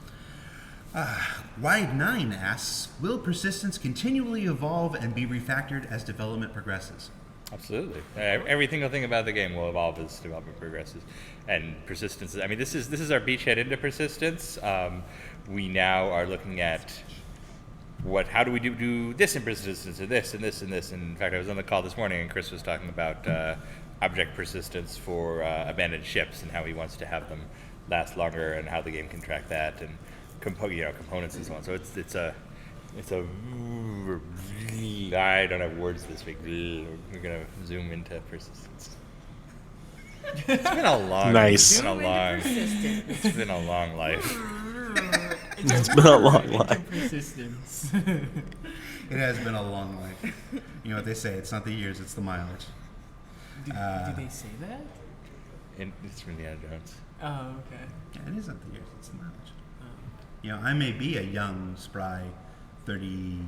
S1: Wide 9 asks, will Persistence continually evolve and be refactored as development progresses?
S3: Absolutely. Every single thing about the game will evolve as development progresses, and Persistence. I mean, this is our beachhead into Persistence. We now are looking at how do we do this in Persistence, and this and this and this. And in fact, I was on the call this morning, and Chris was talking about object persistence for abandoned ships and how he wants to have them last longer, and how the game can track that, and components and so on. So it's a I don't have words this week. We're gonna zoom into Persistence. It's been a long.
S4: Nice.
S3: It's been a long life.
S4: It's been a long life.
S2: Persistence.
S1: It has been a long life. You know what they say, it's not the years, it's the mileage.
S2: Do they say that?
S3: And it's from Indiana Jones.
S2: Oh, okay.
S1: Yeah, it is not the years, it's the mileage. You know, I may be a young, spry 38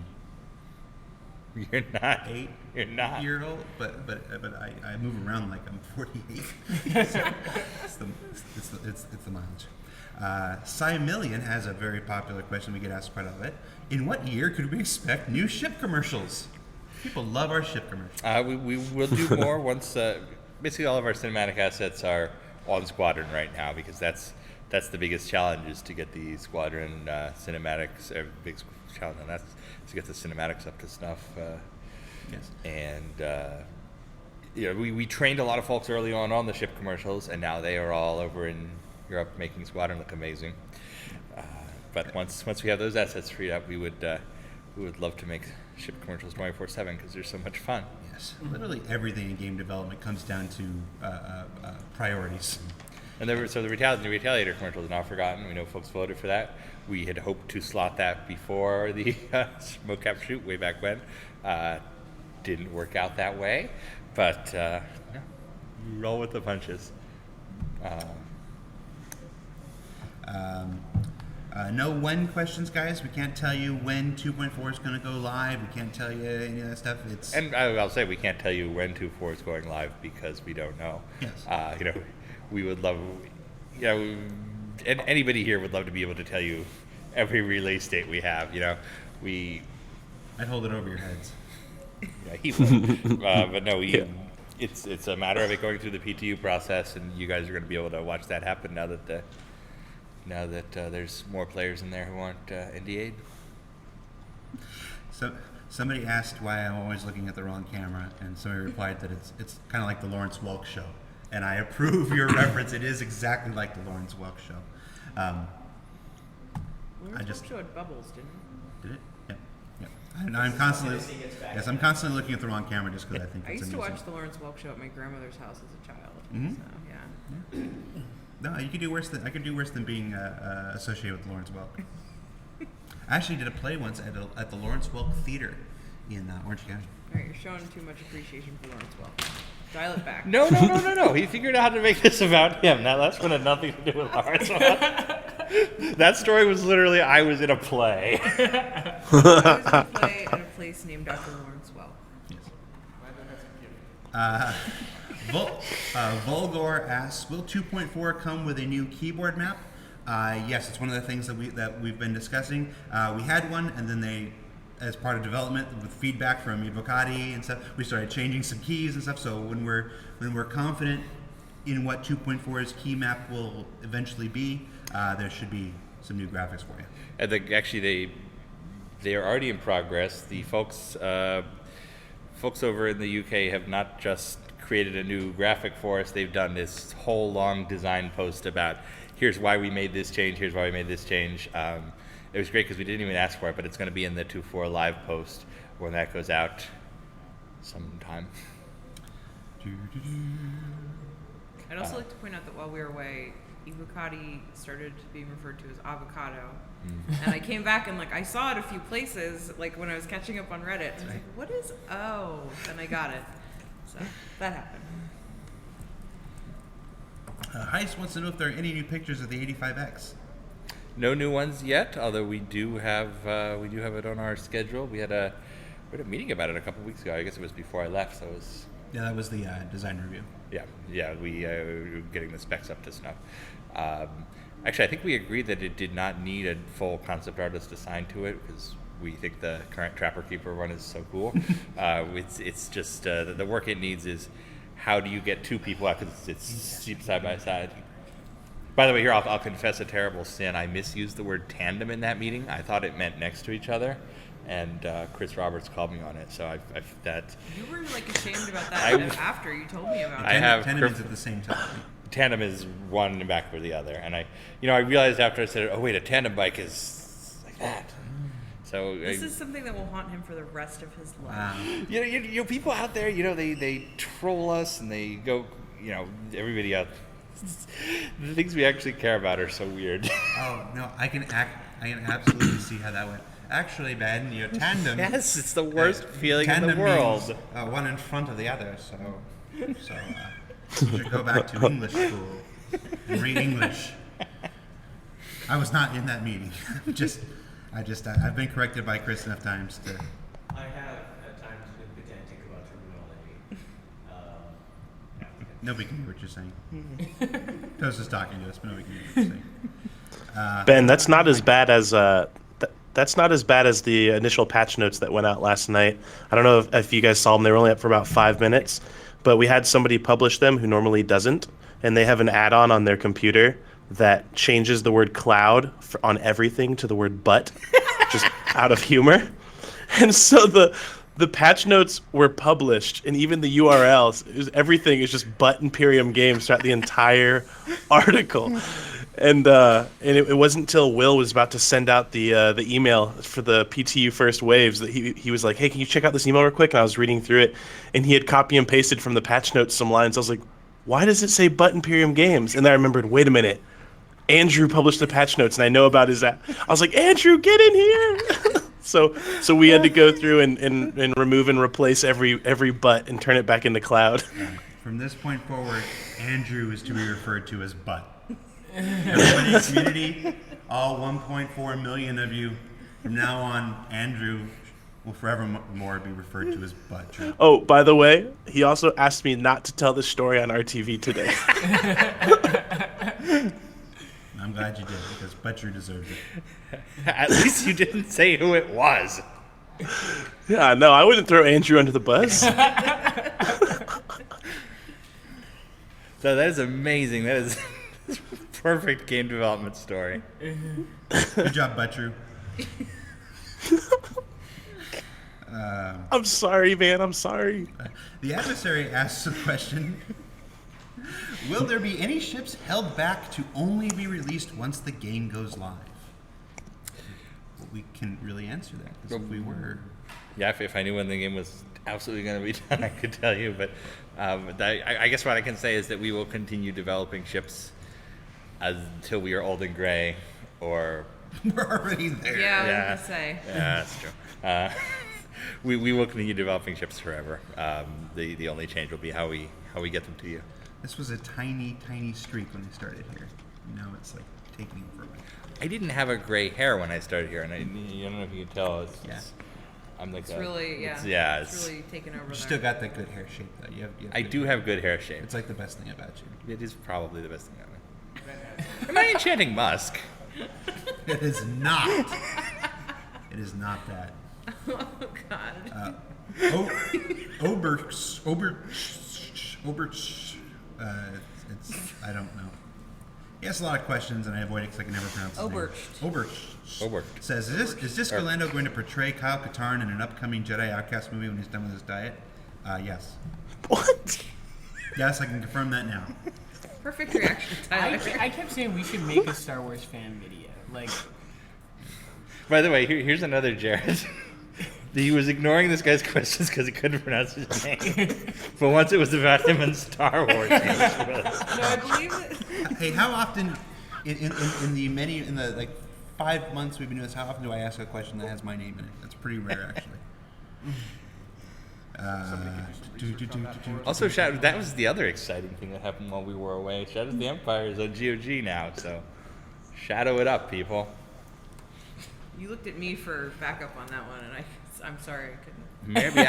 S3: You're not. You're not.
S1: year old, but I move around like I'm 48. So it's the mileage. Simillion has a very popular question we get asked quite a bit. In what year could we expect new ship commercials? People love our ship commercials.
S3: We will do more once. Basically, all of our cinematic assets are on Squadron right now, because that's the biggest challenge, is to get the Squadron cinematics. Big challenge, and that's to get the cinematics up to snuff.
S1: Yes.
S3: And we trained a lot of folks early on the ship commercials, and now they are all over in Europe making Squadron look amazing. But once we have those assets freed up, we would love to make ship commercials 24/7, because they're so much fun.
S1: Yes. Literally everything in game development comes down to priorities.
S3: And the Retaliator commercial is not forgotten. We know folks voted for that. We had hoped to slot that before the mocap shoot way back when. Didn't work out that way, but roll with the punches.
S1: No when questions, guys. We can't tell you when 2.4 is going to go live. We can't tell you any of that stuff.
S3: And I'll say we can't tell you when 2.4 is going live because we don't know.
S1: Yes.
S3: We would love, and anybody here would love to be able to tell you every release date we have.
S1: I'd hold it over your heads.
S3: Yeah, he would. But no, it's a matter of it going through the PTU process, and you guys are going to be able to watch that happen now that there's more players in there who aren't NDA'd.
S1: So somebody asked why I'm always looking at the wrong camera, and somebody replied that it's kind of like the Lawrence Welk show, and I approve your reference. It is exactly like the Lawrence Welk show.
S5: Lawrence Welk show had bubbles, didn't it?
S1: Did it? Yep. Yep. And I'm constantly looking at the wrong camera just because I think
S5: I
S1: it's
S5: used to
S1: amusing.
S5: watch the Lawrence Welk show at my grandmother's house as a child.
S1: Mhm.
S5: So yeah.
S1: No, you could do worse than I could do worse than being associated with Lawrence Welk. I actually did a play once at the Lawrence Welk Theater in Orange County.
S5: All right, you're showing too much appreciation for Lawrence Welk. Dial it back.
S3: No. He figured out how to make this about him. Now that's one had nothing to do with Lawrence Welk. That story was literally I was in a play.
S5: I was in a play at a place named Dr. Lawrence Welk.
S1: Yes. Volgor asks, will 2.4 come with a new keyboard map? Yes, it's one of the things that we've been discussing. We had one, and then they, as part of development, with feedback from Evocati and stuff, we started changing some keys and stuff. So when we're confident in what 2.4's key map will eventually be, there should be some new graphics for you.
S3: And actually, they are already in progress. The folks over in the UK have not just created a new graphic for us. They've done this whole long design post about here's why we made this change. Here's why we made this change. It was great because we didn't even ask for it, but it's going to be in the 2.4 live post when that goes out sometime.
S5: I'd also like to point out that while we were away, Evocati started being referred to as avocado. And I came back and I saw it a few places, when I was catching up on Reddit. I was like, what is O? And I got it. So that happened.
S1: Heist wants to know if there are any new pictures of the 85X.
S3: No new ones yet, although we do have it on our schedule. We had a meeting about it a couple weeks ago. I guess it was before I left, so it was.
S1: Yeah, that was the design review.
S3: Yeah, we were getting the specs up to snuff. Actually, I think we agreed that it did not need a full concept artist assigned to it because we think the current Trapper Keeper one is so cool. It's just the work it needs is how do you get two people out because it's side by side. By the way, here I'll confess a terrible sin. I misused the word tandem in that meeting. I thought it meant next to each other, and Chris Roberts called me on it. So that.
S5: You were ashamed about that after you told me about it.
S3: I have
S1: Tandem is at the same time.
S3: Tandem is one and back for the other, and I realized after I said, "Oh wait, a tandem bike is like that." So
S5: this is something that will haunt him for the rest of his life.
S3: you people out there, they troll us and they go, everybody out. The things we actually care about are so weird.
S1: Oh no, I can absolutely see how that went. Actually, Ben, tandem.
S3: Yes, it's the worst feeling in the
S1: tandem
S3: world.
S1: means, one in front of the other. So you should go back to English school and read English. I was not in that meeting. I've been corrected by Chris enough times to.
S7: I have at times been pedantic about terminology.
S1: Nobody can hear what you're saying. Toast is talking to us, but nobody can hear what you're saying.
S8: Ben, that's not as bad as the initial patch notes that went out last night. I don't know if you guys saw them. They were only up for about 5 minutes, but we had somebody publish them who normally doesn't, and they have an add-on on their computer that changes the word cloud on everything to the word butt, just out of humor. And so the patch notes were published, and even the URLs, everything is just butt Imperium Games throughout the entire article. And it wasn't until Will was about to send out the email for the PTU First Waves that he was like, hey, can you check out this email real quick? And I was reading through it, and he had copy and pasted from the patch notes some lines. I was like, why does it say butt Imperium Games? And then I remembered, wait a minute, Andrew published the patch notes, and I know about his app. I was like, Andrew, get in here. So we had to go through and remove and replace every butt and turn it back into cloud.
S1: From this point forward, Andrew is to be referred to as butt. Everybody in the community, all 1.4 million of you, from now on, Andrew will forevermore be referred to as Butcher.
S8: Oh, by the way, he also asked me not to tell the story on RTV today.
S1: I'm glad you did, because Butcher deserves it.
S3: At least you didn't say who it was.
S8: Yeah, no, I wouldn't throw Andrew under the bus.
S3: So that is amazing. That is perfect game development story.
S1: Good job, Butcher.
S8: I'm sorry, man. I'm sorry.
S1: The adversary asks a question. Will there be any ships held back to only be released once the game goes live? Well, we can really answer that, because if we were...
S3: Yeah, if I knew when the game was absolutely going to be done, I could tell you. But I guess what I can say is that we will continue developing ships until we are old and gray, or...
S1: We're already there.
S5: Yeah, I was
S3: Yeah.
S5: gonna say.
S3: Yeah, that's true. We will continue developing ships forever. The only change will be how we get them to you.
S1: This was a tiny, tiny streak when I started here. Now it's like taking over.
S3: I didn't have a gray hair when I started here, and I don't know if you can tell. I'm like
S5: It's really, yeah.
S3: It's
S5: really taken over
S1: You
S5: there.
S1: still got that good hair shape, though. You have
S3: I
S1: good
S3: do
S1: hair.
S3: have good hair shape.
S1: It's like the best thing about you.
S3: It is probably the best thing ever. Am I enchanting Musk?
S1: It is not. It is not that.
S5: Oh, God.
S1: Oberts. It's I don't know. He has a lot of questions, and I avoid it because I can never pronounce his name.
S3: Obert.
S1: Says, is Disco Lando going to portray Kyle Katarn in an upcoming Jedi Outcast movie when he's done with his diet? Yes.
S8: What?
S1: Yes, I can confirm that now.
S5: Perfect reaction, Tyler.
S2: I kept saying we should make a Star Wars fan video. Like,
S3: By the way, here's another Jared. He was ignoring this guy's questions because he couldn't pronounce his name. But once it was about him and Star Wars, he was with us.
S5: No, I believe that.
S1: Hey, how often in the like 5 months we've been doing this, how often do I ask a question that has my name in it? That's pretty rare, actually.
S3: Also, that was the other exciting thing that happened while we were away. Shadow of the Empire is on GOG now, so shadow it up, people.
S5: You looked at me for backup on that one, and I'm sorry I couldn't.
S3: Maybe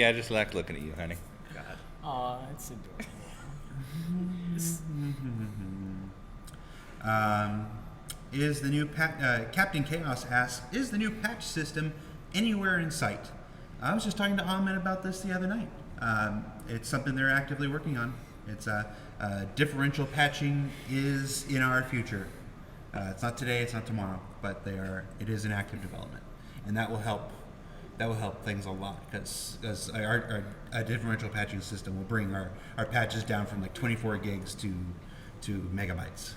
S3: I just like looking at you, honey.
S5: God.
S2: aw, it's adorable.
S1: Is the new Captain Chaos asks, is the new patch system anywhere in sight? I was just talking to Ahmed about this the other night. It's something they're actively working on. It's differential patching is in our future. It's not today, it's not tomorrow, but it is in active development, and that will help. That will help things a lot because our differential patching system will bring our patches down from like 24 gigs to megabytes.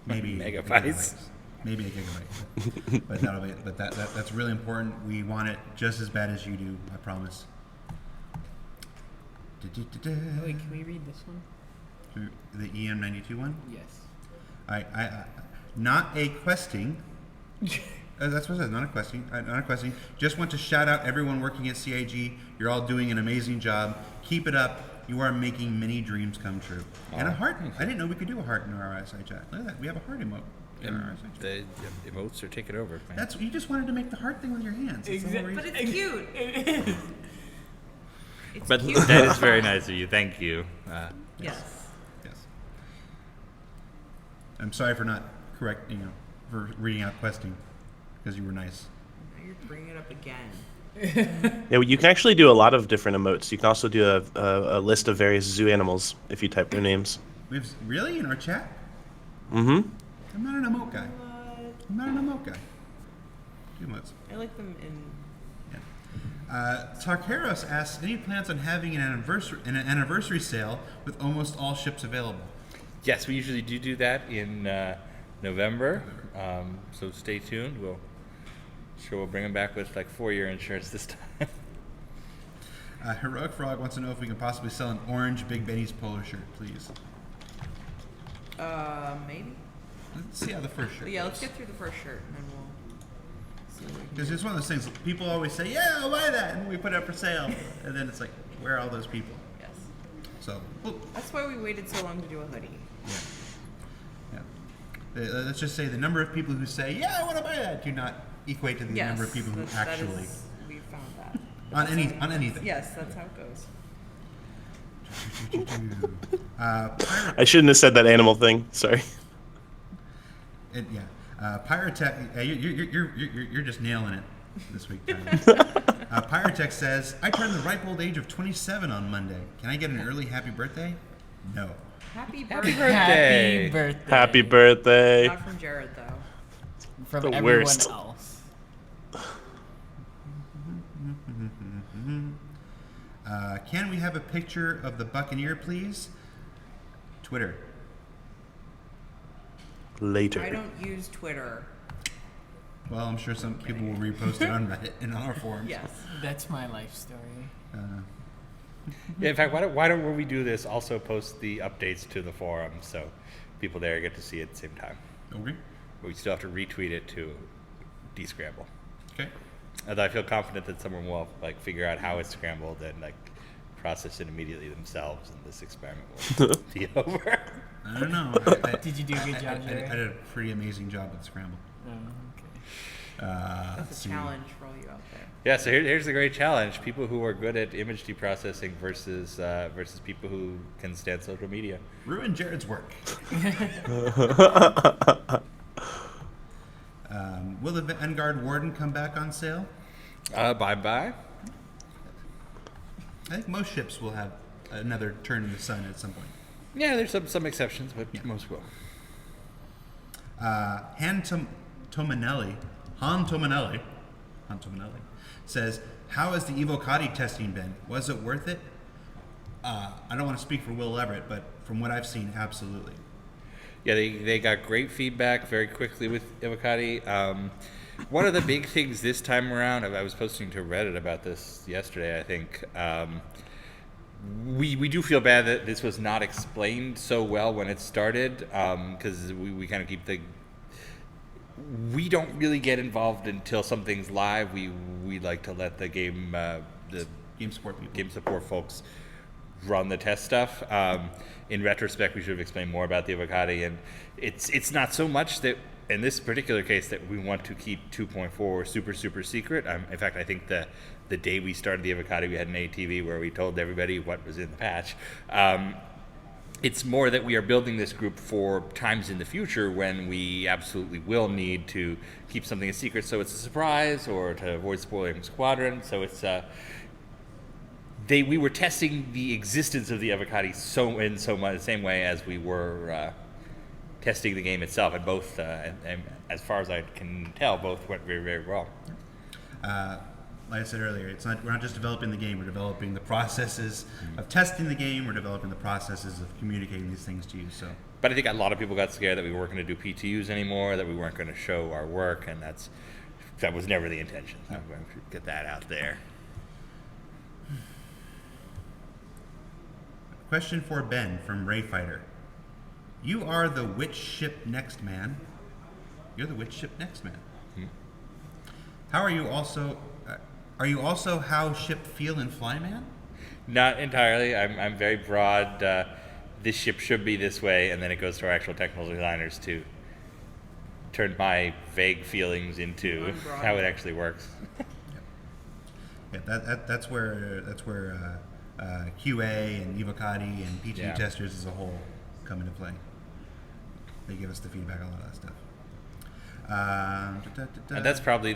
S1: Maybe
S3: Megabytes.
S1: maybe a gigabyte. But that's really important. We want it just as bad as you do. I promise.
S2: Wait, can we read this one?
S1: The EM92 one.
S2: Yes.
S1: I not a questing. That's what it says. Not a questing. Not a questing. Just want to shout out everyone working at CIG. You're all doing an amazing job. Keep it up. You are making many dreams come true. And a heart. I didn't know we could do a heart in our RSI chat. Look at that. We have a heart emote in our RSI chat.
S3: The emotes are taking over, man.
S1: That's you just wanted to make the heart thing with your hands. That's the whole reason.
S5: But it's cute.
S2: It is.
S5: It's
S3: But
S5: cute.
S3: that is very nice of you. Thank you.
S5: Yes.
S1: Yes. I'm sorry for not for reading out questing because you were nice.
S5: Now you're bringing it up again.
S8: Yeah, well, you can actually do a lot of different emotes. You can also do a list of various zoo animals if you type their names.
S1: We have really in our chat.
S8: Mm-hmm.
S1: I'm not an emote guy. I'm not an emote guy. Two emotes.
S5: I like them in.
S1: Tarkaros asks, any plans on having an anniversary sale with almost all ships available?
S3: Yes, we usually do that in November. So stay tuned. We'll bring them back with like 4-year insurance this time.
S1: Heroic Frog wants to know if we can possibly sell an orange Big Benny's polo shirt, please.
S5: Maybe.
S1: Let's see how the first shirt
S5: But yeah,
S1: goes.
S5: let's get through the first shirt and then we'll see what we can
S1: Because it's one of those things, people always say, yeah, I'll buy that, and then we put it up for sale. And then it's like, where are all those people?
S5: Yes.
S1: So,
S5: That's why we waited so long to do a hoodie.
S1: yeah. let's just say the number of people who say, "Yeah, I want to buy that," do not equate to the number of people who actually
S5: we found that.
S1: on anything.
S5: Yes, that's how it goes.
S1: Pirate,
S8: I shouldn't have said that animal thing. Sorry.
S1: Pyrotech. You're just nailing it this week, Tyler. Pyrotech says, "I turned the ripe old age of 27 on Monday. Can I get an early happy birthday?" No.
S5: Happy
S3: Happy
S5: birthday.
S3: birthday.
S2: Happy birthday.
S8: Happy birthday.
S5: Not from Jared though.
S2: From
S8: The
S2: everyone
S8: worst.
S2: else.
S1: Can we have a picture of the Buccaneer, please? Twitter.
S8: Later.
S5: I don't use Twitter.
S1: Well, I'm sure some people will repost it on Reddit and on our forums.
S5: Yes.
S2: That's my life story.
S3: Yeah, in fact, why don't when we do this also post the updates to the forum so people there get to see it at the same time.
S1: Okay.
S3: But we still have to retweet it to descramble.
S1: Okay.
S3: Although I feel confident that someone will like figure out how it's scrambled and like process it immediately themselves, and this experiment will be over.
S1: I don't know.
S2: Did you do a good job,
S1: I
S2: Jared?
S1: did a pretty amazing job with Scramble.
S2: Oh, okay.
S5: That's a challenge for all you out there.
S3: Yeah, so here's the great challenge: people who are good at image deprocessing versus people who can stand social media.
S1: Ruin Jared's work. Will the Vanguard Warden come back on sale?
S3: Bye.
S1: I think most ships will have another turn in the sun at some point.
S3: Yeah, there's some exceptions, but most will.
S1: Han Tomanelli says, "How has the Evocati testing been? Was it worth it?" I don't want to speak for Will Leverett, but from what I've seen, absolutely.
S3: Yeah, they got great feedback very quickly with Evocati. One of the big things this time around, I was posting to Reddit about this yesterday, I think, we do feel bad that this was not explained so well when it started, because we kind of keep we don't really get involved until something's live. We like to let the game support folks run the test stuff. In retrospect, we should have explained more about the Evocati, and it's not so much that in this particular case that we want to keep 2.4 super secret. In fact, I think the day we started the Evocati, we had an ATV where we told everybody what was in the patch. It's more that we are building this group for times in the future when we absolutely will need to keep something a secret, so it's a surprise, or to avoid spoiling Squadron. So it's we were testing the existence of the Evocati in so much the same way as we were testing the game itself, and both, and as far as I can tell, both went very, very well.
S1: Like I said earlier, we're not just developing the game, we're developing the processes of testing the game, we're developing the processes of communicating these things to you. So,
S3: but I think a lot of people got scared that we weren't going to do PTUs anymore, that we weren't going to show our work, and that was never the intention. So I'm going to get that out there.
S1: Question for Ben from Ray Fighter. You are the which ship next man? You're the which ship next man. How are you also? Are you also how ship feel in Flyman?
S3: Not entirely. I'm very broad. This ship should be this way, and then it goes to our actual technical designers to turn my vague feelings into how it actually works.
S1: Yeah, that's where QA and Evocati and PTU testers as a whole come into play. They give us the feedback on all that stuff.
S3: And that's probably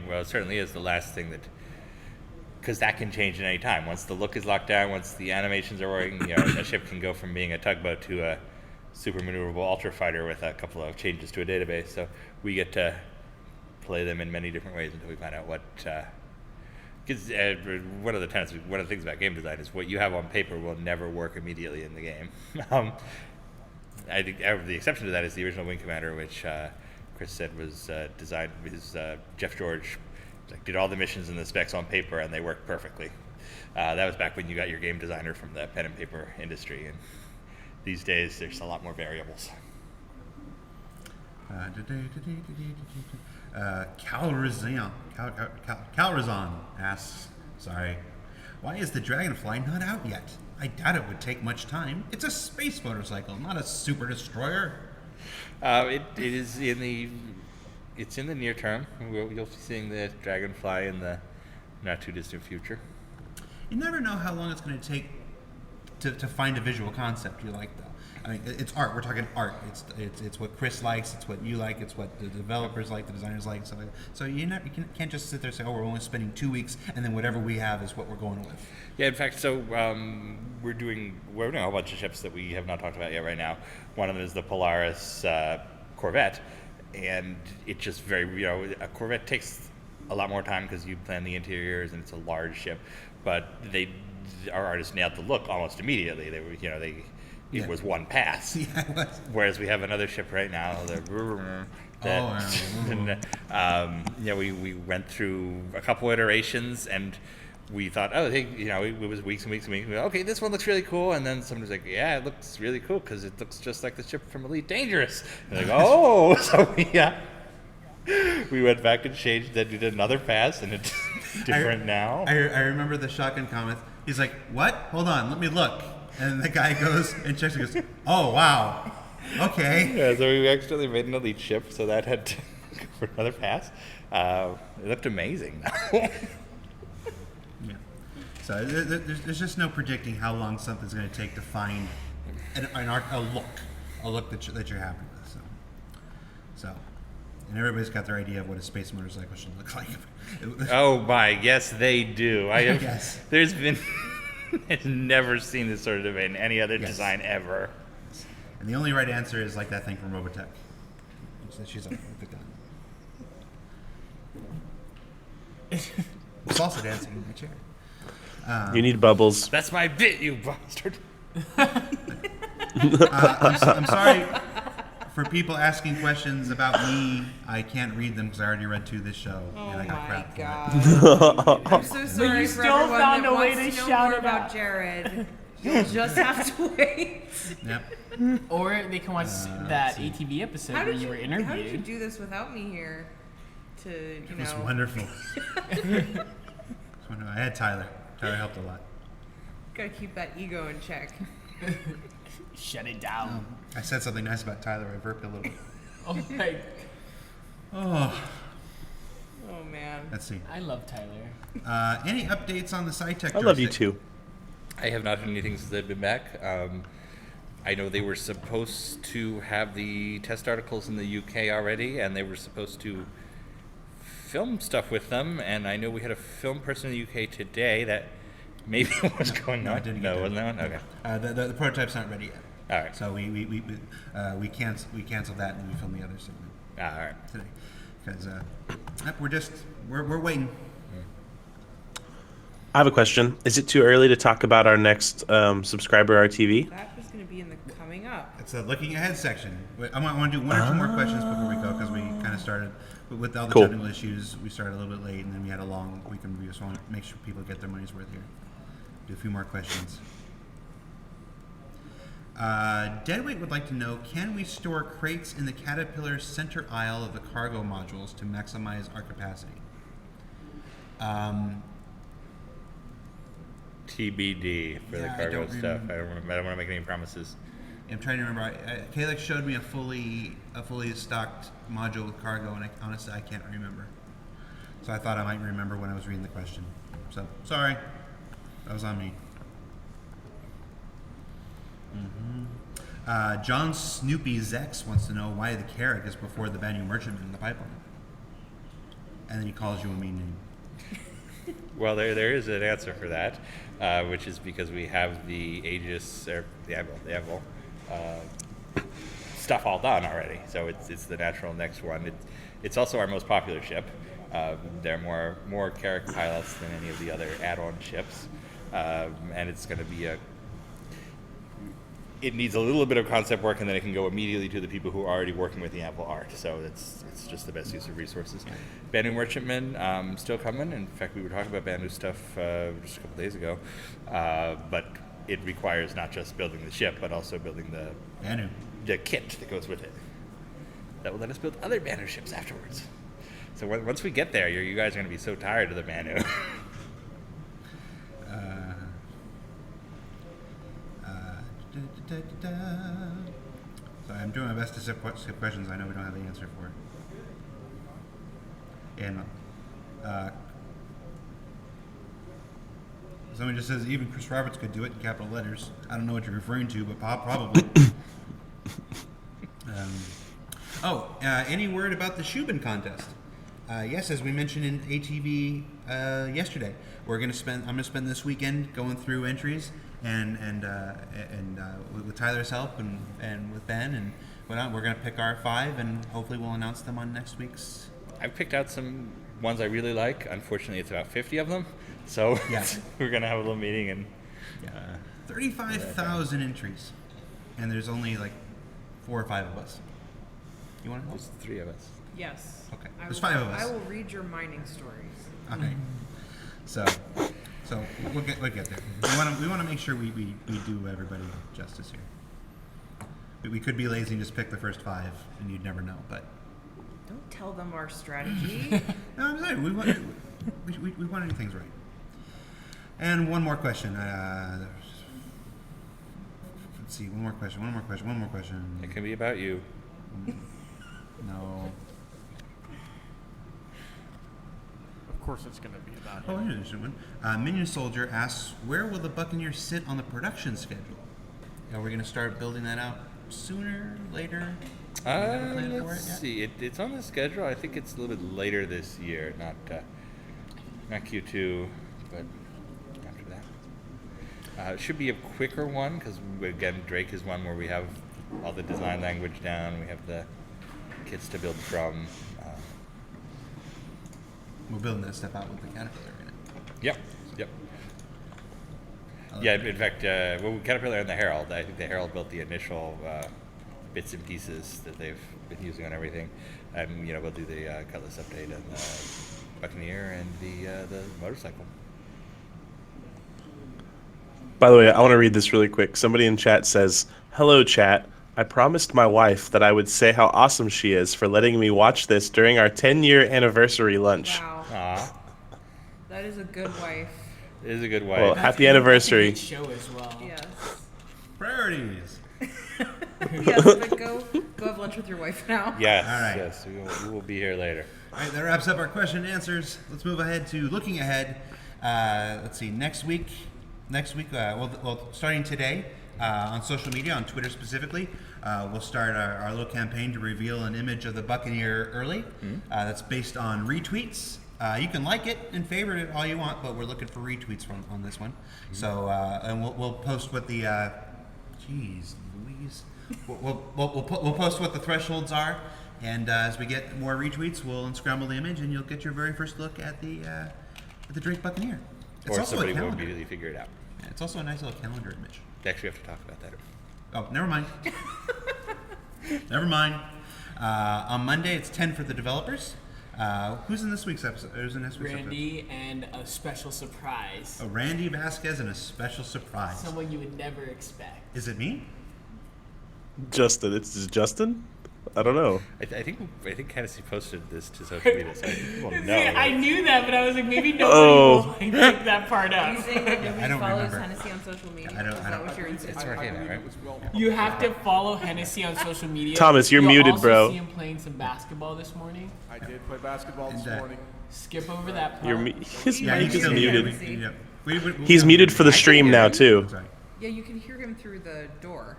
S3: well, it certainly is the last thing because that can change at any time. Once the look is locked down, once the animations are working, a ship can go from being a tugboat to a super maneuverable ultra fighter with a couple of changes to a database. So we get to play them in many different ways until we find out what. Because one of the things about game design is what you have on paper will never work immediately in the game. I think the exception to that is the original Wing Commander, which Chris said was designed because Jeff George did all the missions and the specs on paper, and they worked perfectly. That was back when you got your game designer from the pen and paper industry, and these days there's a lot more variables.
S1: Calrazon asks, why is the Dragonfly not out yet? I doubt it would take much time. It's a space motorcycle, not a super destroyer.
S3: It is in the near term. You'll be seeing the Dragonfly in the not too distant future.
S1: You never know how long it's going to take to find a visual concept you like, though. I mean, it's art. We're talking art. It's what Chris likes. It's what you like. It's what the developers like. The designers like. So you can't just sit there and say, oh, we're only spending 2 weeks, and then whatever we have is what we're going with.
S3: Yeah, in fact, so we're doing a whole bunch of ships that we have not talked about yet right now. One of them is the Polaris Corvette, and it just a Corvette takes a lot more time because you plan the interiors and it's a large ship, but our artists nailed the look almost immediately. It was one pass.
S1: Yeah, it was.
S3: Whereas we have another ship right now we went through a couple iterations and we thought, it was weeks and weeks and weeks. Okay, this one looks really cool, and then somebody's like, yeah, it looks really cool because it looks just like the ship from Elite Dangerous. And like, oh, so we went back and changed. Then we did another pass, and it's different now.
S1: I remember the shotgun comments. He's like, "What? Hold on, let me look." And the guy goes and checks and goes, "Oh wow, okay."
S3: Yeah, so we actually made an Elite ship, so that had to go for another pass. It looked amazing.
S1: Yeah. So there's just no predicting how long something's going to take to find a look that you're happy with. So, and everybody's got their idea of what a space motorcycle should look like.
S3: Oh my, yes they do.
S1: Yes.
S3: There's been I've never seen this sort of debate in any other
S1: Yes.
S3: design ever.
S1: And the only right answer is like that thing from Robotech. She's like the gun. Salsa dancing in my chair.
S8: You need bubbles.
S3: That's my bit, you bastard.
S1: I'm sorry for people asking questions about me. I can't read them because I already read 2 this show, and I got crap for it.
S5: I'm so sorry
S2: you
S5: for
S2: still
S5: everyone
S2: found
S5: that
S2: a way
S5: wants
S2: to
S5: know
S2: shout
S5: more
S2: it
S5: about
S2: out.
S5: Jared. You'll just have to wait.
S1: Yep.
S2: Or they can watch that ATV episode
S5: How
S2: where
S5: did
S2: you were
S5: you
S2: interviewed.
S5: do this without me here?
S1: It was wonderful. I had Tyler. Tyler helped a lot.
S5: Gotta keep that ego in check.
S2: Shut it down.
S1: I said something nice about Tyler. I burped a little.
S2: Oh my!
S1: Oh,
S5: Oh man.
S1: let's see.
S2: I love Tyler.
S1: Any updates on the SciTech?
S8: I love you
S1: joystick?
S8: too.
S3: I have not heard anything since they've been back. I know they were supposed to have the test articles in the UK already, and they were supposed to film stuff with them. And I know we had a film person in the UK today that maybe was going
S1: no,
S3: on.
S1: I didn't
S3: No,
S1: get
S3: wasn't that one? Okay.
S1: The prototype's not ready yet.
S3: All right.
S1: So we canceled that and we filmed the other segment
S3: All right.
S1: today because we're waiting.
S8: I have a question. Is it too early to talk about our next subscriber RTV?
S5: That is gonna be in the coming up.
S1: It's a looking ahead section. I want to do 1 or 2 more questions before we go because we kind of started with all the
S8: Cool.
S1: technical issues. We started a little bit late and then we had a long weekend review. So I want to make sure people get their money's worth here. Do a few more questions. Deadweight would like to know, can we store crates in the Caterpillar center aisle of the cargo modules to maximize our capacity?
S3: TBD for the
S1: Yeah, I
S3: cargo
S1: don't
S3: stuff.
S1: remember.
S3: I don't want to make any promises.
S1: I'm trying to remember. Kalex showed me a fully stocked module with cargo, and honestly, I can't remember. So I thought I might remember when I was reading the question. So sorry, that was on me. John Snoopy Zex wants to know why the Carrack is before the Banu Merchantman in the pipeline, and then he calls you a mean name.
S3: Well, there is an answer for that, which is because we have the Aegis or the Admiral stuff all done already. So it's the natural next one. It's also our most popular ship. There are more Carrack pilots than any of the other add-on ships, and it's going to be it needs a little bit of concept work, and then it can go immediately to the people who are already working with the Anvil art. So it's just the best use of resources. Banu Merchantman still coming. In fact, we were talking about Banu stuff just a couple days ago, but it requires not just building the ship, but also building
S1: Banu.
S3: the kit that goes with it. That will let us build other Banu ships afterwards. So once we get there, you guys are going to be so tired of the Banu.
S1: So I'm doing my best to skip questions I know we don't have the answer for. And someone just says even Chris Roberts could do it in capital letters. I don't know what you're referring to, but probably. Any word about the Shubin contest? Yes, as we mentioned in ATV yesterday, I'm going to spend this weekend going through entries and with Tyler's help and with Ben and whatnot, we're going to pick our 5 and hopefully we'll announce them on next week's.
S3: I've picked out some ones I really like. Unfortunately, it's about 50 of them. So
S1: Yeah.
S3: we're going to have a little meeting and
S1: 35,000 entries, and there's only like 4 or 5 of us. You want to help?
S3: there's 3 of us.
S5: Yes.
S1: Okay.
S5: I
S1: There's
S5: will-
S1: 5 of us.
S5: I will read your mining stories.
S1: Okay. So we'll get there. We want to make sure we do everybody justice here. We could be lazy and just pick the first 5, and you'd never know. But
S5: Don't tell them our strategy.
S1: no, I'm saying we want to do things right. And one more question. Let's see. One more question.
S3: It can be about you.
S1: No.
S4: Of course, it's going to be about
S1: Oh,
S4: him.
S1: here's an interesting one. Minion Soldier asks, where will the Buccaneer sit on the production schedule? Are we going to start building that out sooner, later? Do we have a plan for it
S3: Let's
S1: yet?
S3: see. It's on the schedule. I think it's a little bit later this year, not Q2, but after that. It should be a quicker one because again, Drake is one where we have all the design language down. We have the kits to build from.
S1: We're building that stuff out with the Caterpillar in it.
S3: Yep. Yeah, in fact, Caterpillar and the Herald. I think the Herald built the initial bits and pieces that they've been using on everything, and we'll do the Cutlass update and the Buccaneer and the motorcycle.
S8: By the way, I want to read this really quick. Somebody in chat says, "Hello, chat. I promised my wife that I would say how awesome she is for letting me watch this during our 10-year anniversary lunch."
S5: Wow.
S3: Aw,
S5: That is a good wife.
S3: it is a good wife.
S8: Well, happy anniversary.
S2: That's a good show as well.
S5: Yes.
S1: Priorities.
S5: Yes, but go have lunch with your wife now.
S3: Yes,
S1: All right.
S3: yes, we will be here later.
S1: All right, that wraps up our question and answers. Let's move ahead to looking ahead. Let's see, next week, well, starting today on social media, on Twitter specifically, we'll start our little campaign to reveal an image of the Buccaneer early. That's based on retweets. You can like it and favorite it all you want, but we're looking for retweets on this one. So, and we'll post what the, geez, Louise. We'll post what the thresholds are, and as we get more retweets, we'll unscramble the image, and you'll get your very first look at the Drake Buccaneer. It's
S3: Or
S1: also a
S3: somebody will
S1: calendar.
S3: immediately figure it out.
S1: Yeah, it's also a nice little calendar image.
S3: We actually have to talk about that.
S1: Oh, never mind. Never mind. On Monday, it's 10 for the developers. Who's in this week's episode? Who's in next week's
S2: Randy and a special surprise.
S1: episode? Oh, Randy Vasquez and a special surprise.
S2: Someone you would never expect.
S1: Is it me?
S8: Justin. It's Justin? I don't know.
S3: I think Hennessy posted this to social media, so people know.
S2: I knew that, but I was like, maybe nobody
S8: Oh.
S2: will like, pick that part
S5: Are you
S2: up.
S5: saying that nobody
S1: I don't
S5: follows
S1: remember.
S5: Hennessy on social media?
S1: I don't-
S5: Is
S1: I
S5: that
S1: don't-
S5: what you're
S3: It's
S5: insisting?
S3: where it came out, right?
S2: You have to follow Hennessy on social media.
S8: Thomas, you're
S2: You'll
S8: muted,
S2: also
S8: bro.
S2: See him playing some basketball this morning.
S6: I did play basketball this
S1: And,
S6: morning.
S2: Skip over that part.
S8: His
S1: Yeah,
S8: mic
S1: he's
S8: is
S1: still
S8: muted.
S1: He's
S8: He's muted for the stream now, too.
S1: Sorry.
S5: Yeah, you can hear him through the door.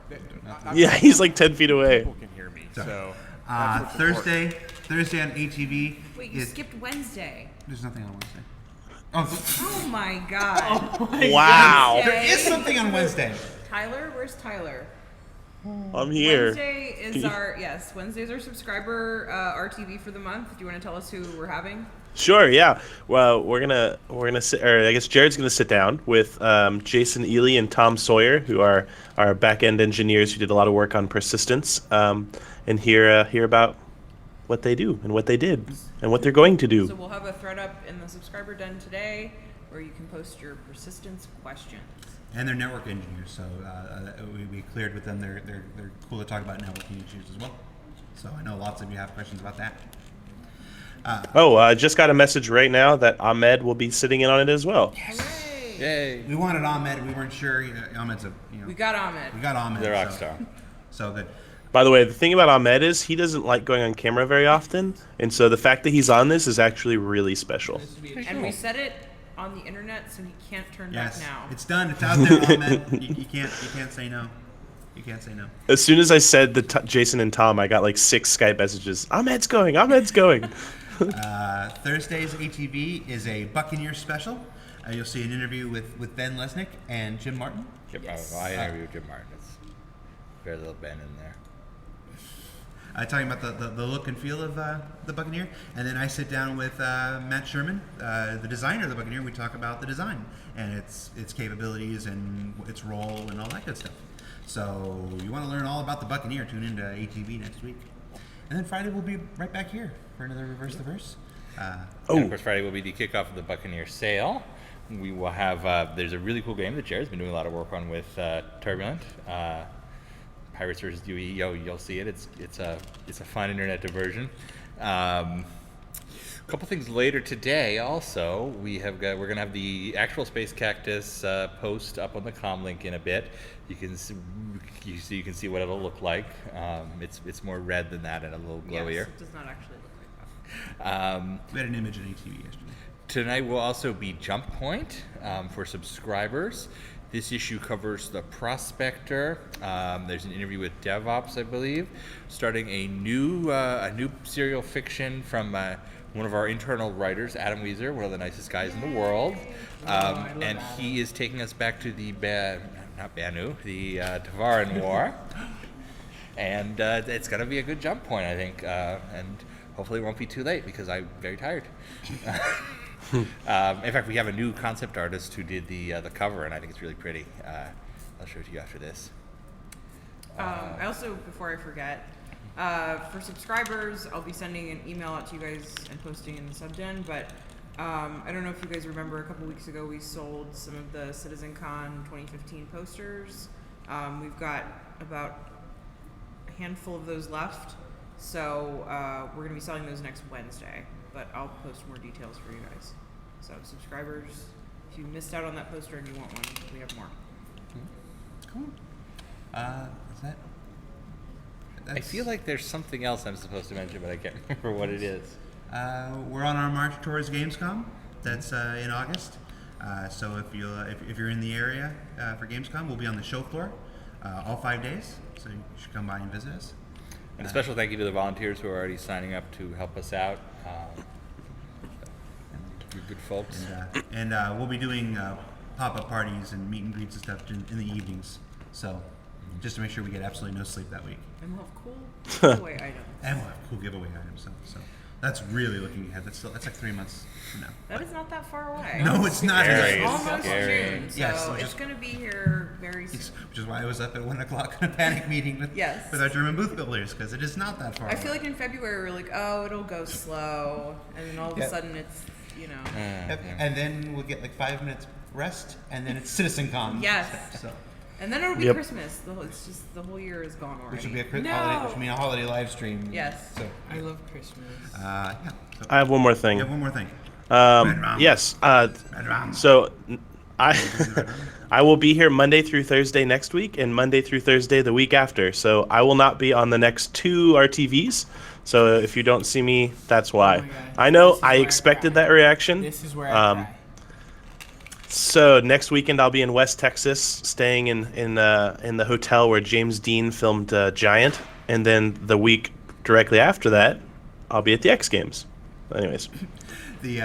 S8: Yeah, he's like 10 feet away.
S6: People can hear me,
S1: Sorry.
S6: so. that's what's important.
S1: Thursday on ATV.
S5: Wait, you
S1: is-
S5: skipped Wednesday.
S1: There's nothing on Wednesday. Oh,
S5: Oh my god.
S8: Wow.
S1: there is something on Wednesday.
S5: Tyler, where's Tyler?
S8: I'm here.
S5: Wednesday is Wednesday's our subscriber RTV for the month. Do you want to tell us who we're having?
S8: Sure, yeah. Well, we're gonna sit, or I guess Jared's gonna sit down with Jason Ely and Tom Sawyer, who are our back end engineers who did a lot of work on persistence, and hear about what they do and what they did and what they're going to do.
S5: So we'll have a thread up in the subscriber den today where you can post your persistence questions.
S1: And they're network engineers, so we cleared with them. They're cool to talk about networking issues as well. So I know lots of you have questions about that.
S8: I just got a message right now that Ahmed will be sitting in on it as well.
S5: Hooray!
S3: Yay!
S1: We wanted Ahmed. We weren't sure. Ahmed's a
S5: We got Ahmed.
S1: we got Ahmed.
S3: The rock
S1: so-
S3: star.
S1: So good.
S8: By the way, the thing about Ahmed is he doesn't like going on camera very often, and so the fact that he's on this is actually really special.
S2: This would be a
S5: And we said it on the internet, so he can't turn
S1: Yes,
S5: back now.
S1: it's done. It's out there, Ahmed. You can't say no. You can't say no.
S8: As soon as I said Jason and Tom, I got like 6 Skype messages. Ahmed's going. Ahmed's going.
S1: Thursday's ATV is a Buccaneer special. You'll see an interview with Ben Lesnick and Jim Martin.
S3: I interviewed Jim Martin. It's very little Ben in there.
S1: Talking about the look and feel of the Buccaneer. And then I sit down with Matt Sherman, the designer of the Buccaneer. We talk about the design and its capabilities and its role and all that good stuff. So you want to learn all about the Buccaneer, tune into ATV next week. And then Friday we'll be right back here for another Reverse the Verse.
S3: And of course, Friday will be the kickoff of the Buccaneer sale. We will have, there's a really cool game that Jared's been doing a lot of work on with Turbulent. Pirates vs. UEO, you'll see it. It's a fun internet diversion. A couple things later today. Also, we're gonna have the actual Space Cactus post up on the comm link in a bit. You can see what it'll look like. It's more red than that and a little glowier.
S5: Yes, it does not actually look like that.
S1: We had an image in ATV yesterday.
S3: Tonight will also be Jump Point for subscribers. This issue covers the Prospector. There's an interview with DevOps, I believe, starting a new serial fiction from one of our internal writers, Adam Weezer, one of the nicest guys in the world. And he is taking us back to the Tavaran War. And it's going to be a good jump point, I think. And hopefully it won't be too late because I'm very tired. In fact, we have a new concept artist who did the cover, and I think it's really pretty. I'll show it to you after this.
S5: I also, before I forget, for subscribers, I'll be sending an email out to you guys and posting in the subgen, but I don't know if you guys remember a couple weeks ago we sold some of the CitizenCon 2015 posters. We've got about a handful of those left, so we're going to be selling those next Wednesday, but I'll post more details for you guys. So subscribers, if you missed out on that poster and you want one, we have more.
S1: Cool. Is that?
S3: I feel like there's something else I'm supposed to mention, but I can't remember what it is.
S1: We're on our march towards Gamescom. That's in August. So if you're in the area for Gamescom, we'll be on the show floor all 5 days. So you should come by and visit us.
S3: And a special thank you to the volunteers who are already signing up to help us out. You're good folks.
S1: And we'll be doing pop-up parties and meet and greets and stuff in the evenings. So just to make sure we get absolutely no sleep that week.
S5: And we'll have cool giveaway items.
S1: And we'll have cool giveaway items. So that's really looking ahead. That's like 3 months from now.
S5: That is not that far away.
S1: No, it's not.
S3: Scary.
S5: It's almost
S3: Scary.
S5: June, so
S1: Yes,
S5: it's
S1: just-
S5: going to be here very soon.
S1: Which is why I was up at 1 o'clock on a panic meeting with
S5: Yes.
S1: our German booth builders, because it is not that far
S5: I feel
S1: away.
S5: like in February we're like, oh, it'll go slow, and then all of a
S1: Yep.
S5: sudden it's, you know.
S1: Yep, and then we'll get like 5 minutes rest, and then it's CitizenCon.
S5: Yes.
S1: So,
S5: And then it'll be
S8: Yep.
S5: Christmas. It's just the whole year is gone already.
S1: which will be a
S2: No.
S1: holiday, which will mean a holiday live stream.
S5: Yes.
S1: So,
S2: I love Christmas.
S1: yeah. So,
S8: I have one more thing.
S1: yeah, one more thing. Red Rum.
S8: Yes.
S1: Red Rum.
S8: So I will be here Monday through Thursday next week and Monday through Thursday the week after. So I will not be on the next 2 RTVs. So if you don't see me, that's why.
S2: Oh my God.
S8: I know
S2: This is
S8: I
S2: where I
S8: expected
S2: cry.
S8: that reaction.
S2: This is where I cry.
S8: So next weekend I'll be in West Texas, staying in the hotel where James Dean filmed Giant, and then the week directly after that, I'll be at the X Games. Anyways,
S1: The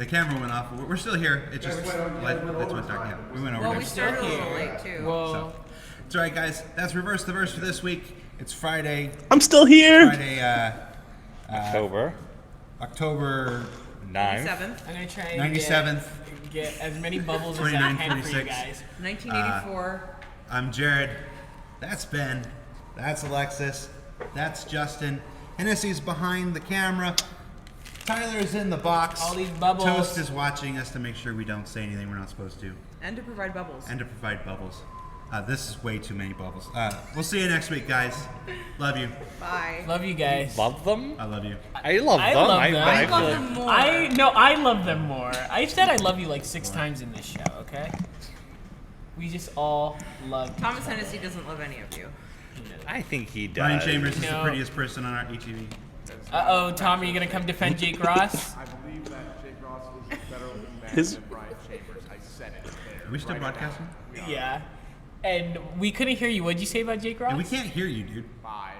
S1: camera went off. We're still here. It just that's went dark. Yeah, we went over.
S5: Well,
S1: there.
S5: we started a little
S2: here.
S5: late too.
S2: Well,
S1: So, it's all right, guys. That's Reverse the Verse for this week. It's Friday.
S8: I'm still here.
S1: Friday,
S3: October
S1: October
S3: 9th.
S5: 7th,
S2: I'm gonna try and
S1: 97th.
S2: get as many bubbles as I
S1: 29,
S2: can for you
S1: 46.
S2: guys.
S5: 1984.
S1: I'm Jared. That's Ben. That's Alexis. That's Justin. Hennessy's behind the camera. Tyler's in the box.
S2: All these bubbles.
S1: Toast is watching us to make sure we don't say anything we're not supposed to,
S5: And to provide bubbles.
S1: and to provide bubbles. This is way too many bubbles. We'll see you next week, guys. Love you.
S5: Bye.
S2: Love you guys.
S3: Love them?
S1: I love you.
S3: I love
S2: I
S3: them.
S2: love
S3: I
S2: them.
S3: I
S2: I
S3: feel
S5: love
S3: like-
S5: them more.
S2: I love them more. I said I love you like 6 times in this show, okay? We just all love
S5: Thomas Hennessy doesn't love any of you.
S3: I think he does.
S1: Brian Chambers is the
S2: No.
S1: prettiest person on our ATV.
S2: Uh-oh, Tom, are you going to come defend Jake Ross?
S6: I believe that Jake Ross is a better looking man
S8: His-
S6: than Brian Chambers. I said it there.
S1: Are we still
S6: right
S1: broadcasting?
S6: now.
S2: Yeah. And we couldn't hear you. What'd you say about Jake Ross?
S1: And we can't hear you, dude.
S6: Bye.